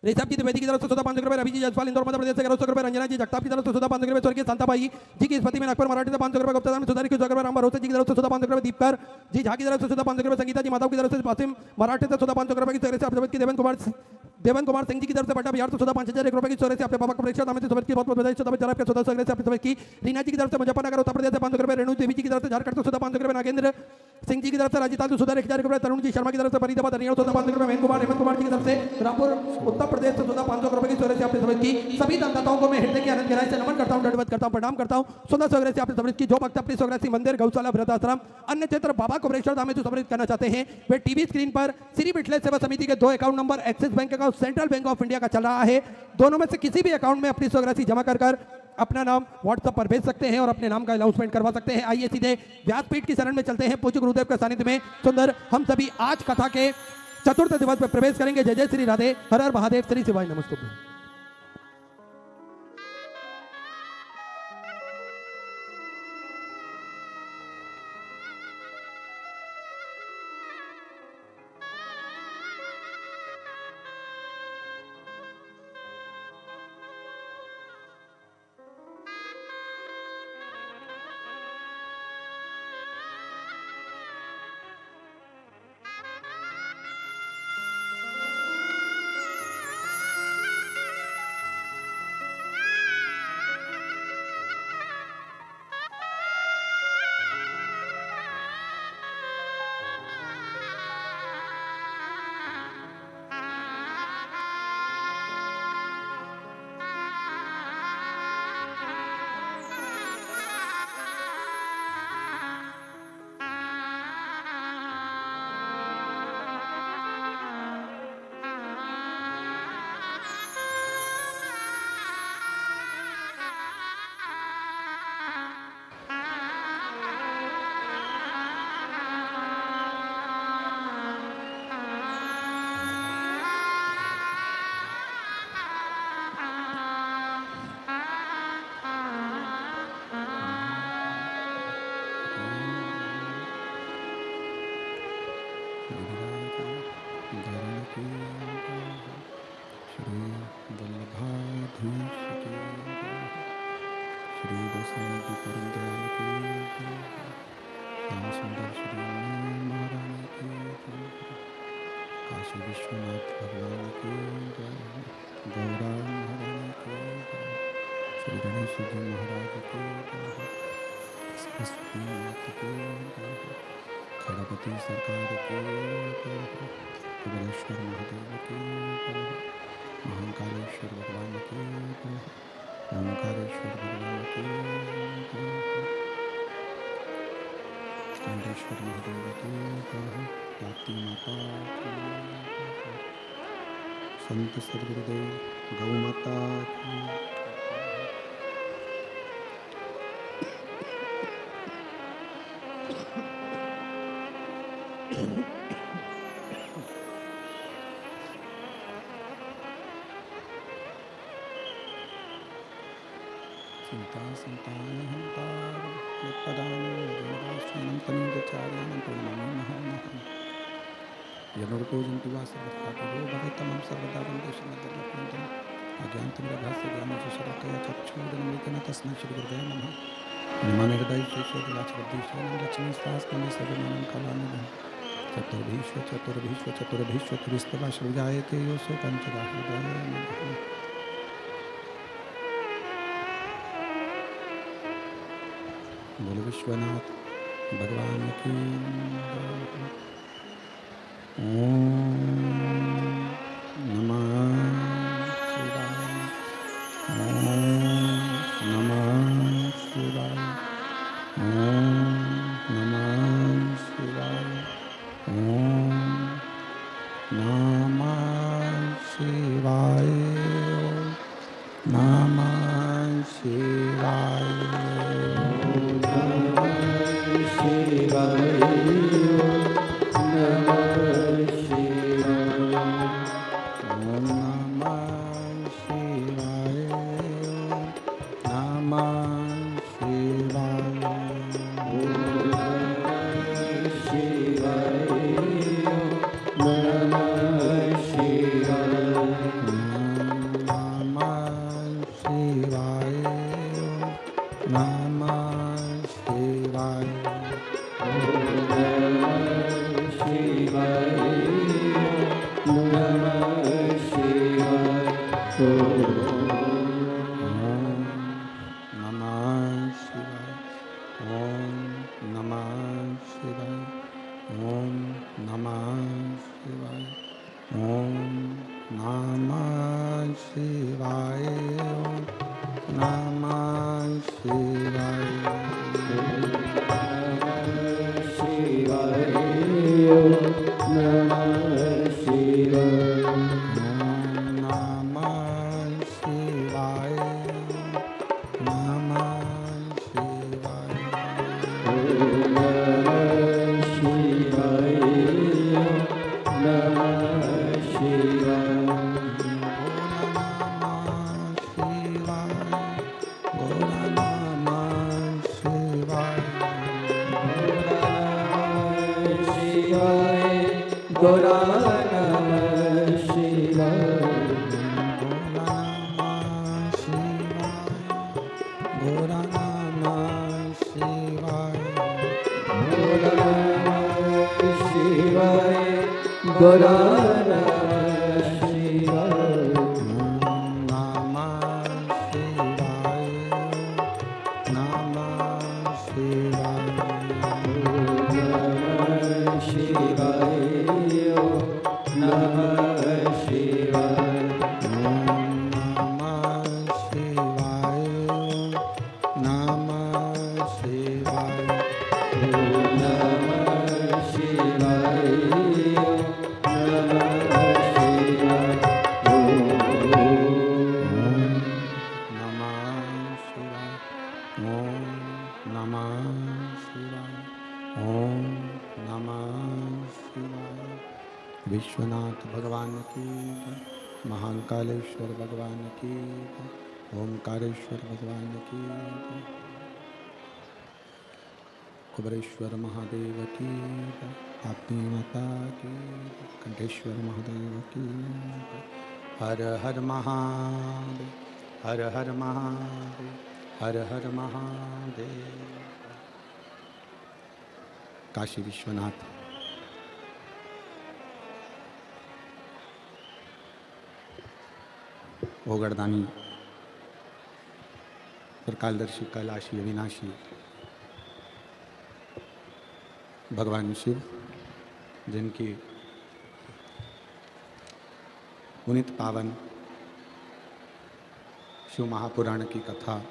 Speaker 5: रेसाब जी द्विवेदी की तरफ से 500 रुपए, रवि जी जसपाल इंदौर मध्य प्रदेश से 1100 रुपए, रंजना जी जगताप की तरफ से 500 रुपए, स्वर्गीय शांताबाई जी की स्मृति में नागपुर मराठी से 500 रुपए, गुप्ता धाम सुधारी की रुपए, राम भरोसे जी की तरफ से 500 रुपए, दीपकर जी झा की तरफ से 500 रुपए, संगीता जी माधव की तरफ से वासिम मराठी से 500 रुपए की तरफ से आप की देवन कुमार सिंह जी की तरफ से बटा बिहार से 5000 रुपए की तरफ से अपने बाबा को प्रेषित हमें समझ की बहुत बहुत बधाई। चौदह आपके सदस्य आपने समझ की। रीना जी की तरफ से मुजफ्फरनगर उत्तर प्रदेश से 500 रुपए, रेणु देवी जी की तरफ से झारखंड से 500 रुपए, नागेंद्र सिंह जी की तरफ से राजस्थान से 1000 रुपए, तरुण जी शर्मा की तरफ से फरीदाबाद हरियाणा 500 रुपए, हेमंत कुमार जी की तरफ से रामपुर उत्तर प्रदेश से 500 रुपए की तरफ से आपने समझ की। सभी दाताओं को मैं हृदय के आनंद गहराई से नमन करता हूं, दंडवत करता हूं, प्रणाम करता हूं। सुंदर स्वग्रह से आपने समझ की। जो भक्त अपनी स्वग्रह मंदिर गौशाला वृद्धाश्रम अन्य क्षेत्र बाबा को प्रेषित हमें समृद्ध करना चाहते हैं, वे टीवी स्क्रीन पर श्री विठल सेवा समिति के 2 account number axis bank account central bank of India का चल रहा है। दोनों में से किसी भी अकाउंट में अपनी स्वग्रह जमा कर अपना नाम व्हाट्सएप पर भेज सकते हैं और अपने नाम का अनाउंसमेंट करवा सकते हैं। आइए सीधे व्यासपीठ की शरण में चलते हैं। पूज्य गुरुदेव के सानिध्य में सुंदर हम सभी आज कथा के चतुर्थ दिवस में प्रवेश करेंगे। जय जय श्री राधे, हर हर महादेव, श्री शिवाय नमस्तुभ्यं।
Speaker 1: विश्वनाथ भगवान की जय, गौरा महारानी की जय, श्री गणेश जी महाराज की जय, सरस्वती माता की जय, खड़गपति सरकार की जय, कपिलेश्वर महादेव की जय, महाकालेश्वर भगवान की जय, ओंकारेश्वर भगवान की जय, चंडेश्वर महादेव की जय, ताप्ती माता की जय, संत सदगुरुदेव गौ माता की। चिंता संतानहंकार यत्पदानं तनुजाचार्यानं प्रणमामि महामहम्। यमोपजन्ति वा सर्वकार्यो भगतमं सर्वदा वन्दे श्रीमद्भगवन्तं अज्ञानतिमिरभास्य ज्ञानशलाकया चक्षुरुन्मीलितं तस्मै श्रीगुरुवे नमः। निमानहृदयेषु शेषविलासबुद्धिशयनं लक्ष्मीशास्त्रं सर्वमानं कलानिधं चतुर्भीष्व चतुर्भीष्व चतुर्भीष्व त्रिस्तवा सृजायते योऽसो पंचदा हृदये। बोलो विश्वनाथ भगवान की। ओम नमः शिवाय। ओम नमः शिवाय। ओम नमः शिवाय। ओम नमः शिवाय। नमः शिवाय। विश्वनाथ भगवान की, महाकालेश्वर भगवान की, ओमकारेश्वर भगवान की, कुबरेश्वर महादेव की, आपकी माता की, कंठेश्वर महादेव की। हर हर महादेव, हर हर महादेव, हर हर महादेव। काशी विश्वनाथ ओगरदानी त्रिकालदर्शी कैलाशी अविनाशी भगवान शिव, जिनकी पुनीत पावन शिव महापुराण की कथा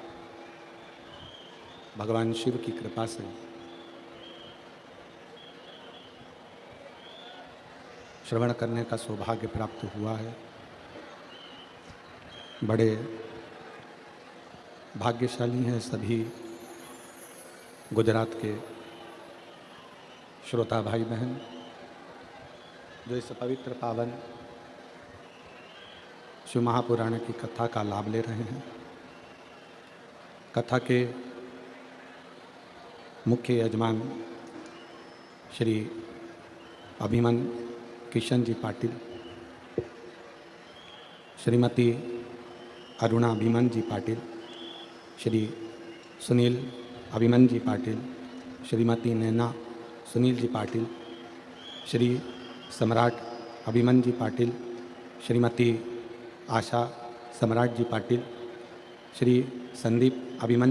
Speaker 1: भगवान शिव की कृपा से श्रवण करने का सौभाग्य प्राप्त हुआ है। बड़े भाग्यशाली हैं सभी गुजरात के श्रोता भाई बहन जो इस पवित्र पावन शिव महापुराण की कथा का लाभ ले रहे हैं। कथा के मुख्य यजमान श्री अभिमन किशन जी पाटिल, श्रीमती अरुणा अभिमन जी पाटिल, श्री सुनील अभिमन जी पाटिल, श्रीमती नैना सुनील जी पाटिल, श्री सम्राट अभिमन जी पाटिल, श्रीमती आशा सम्राट जी पाटिल, श्री संदीप अभिमन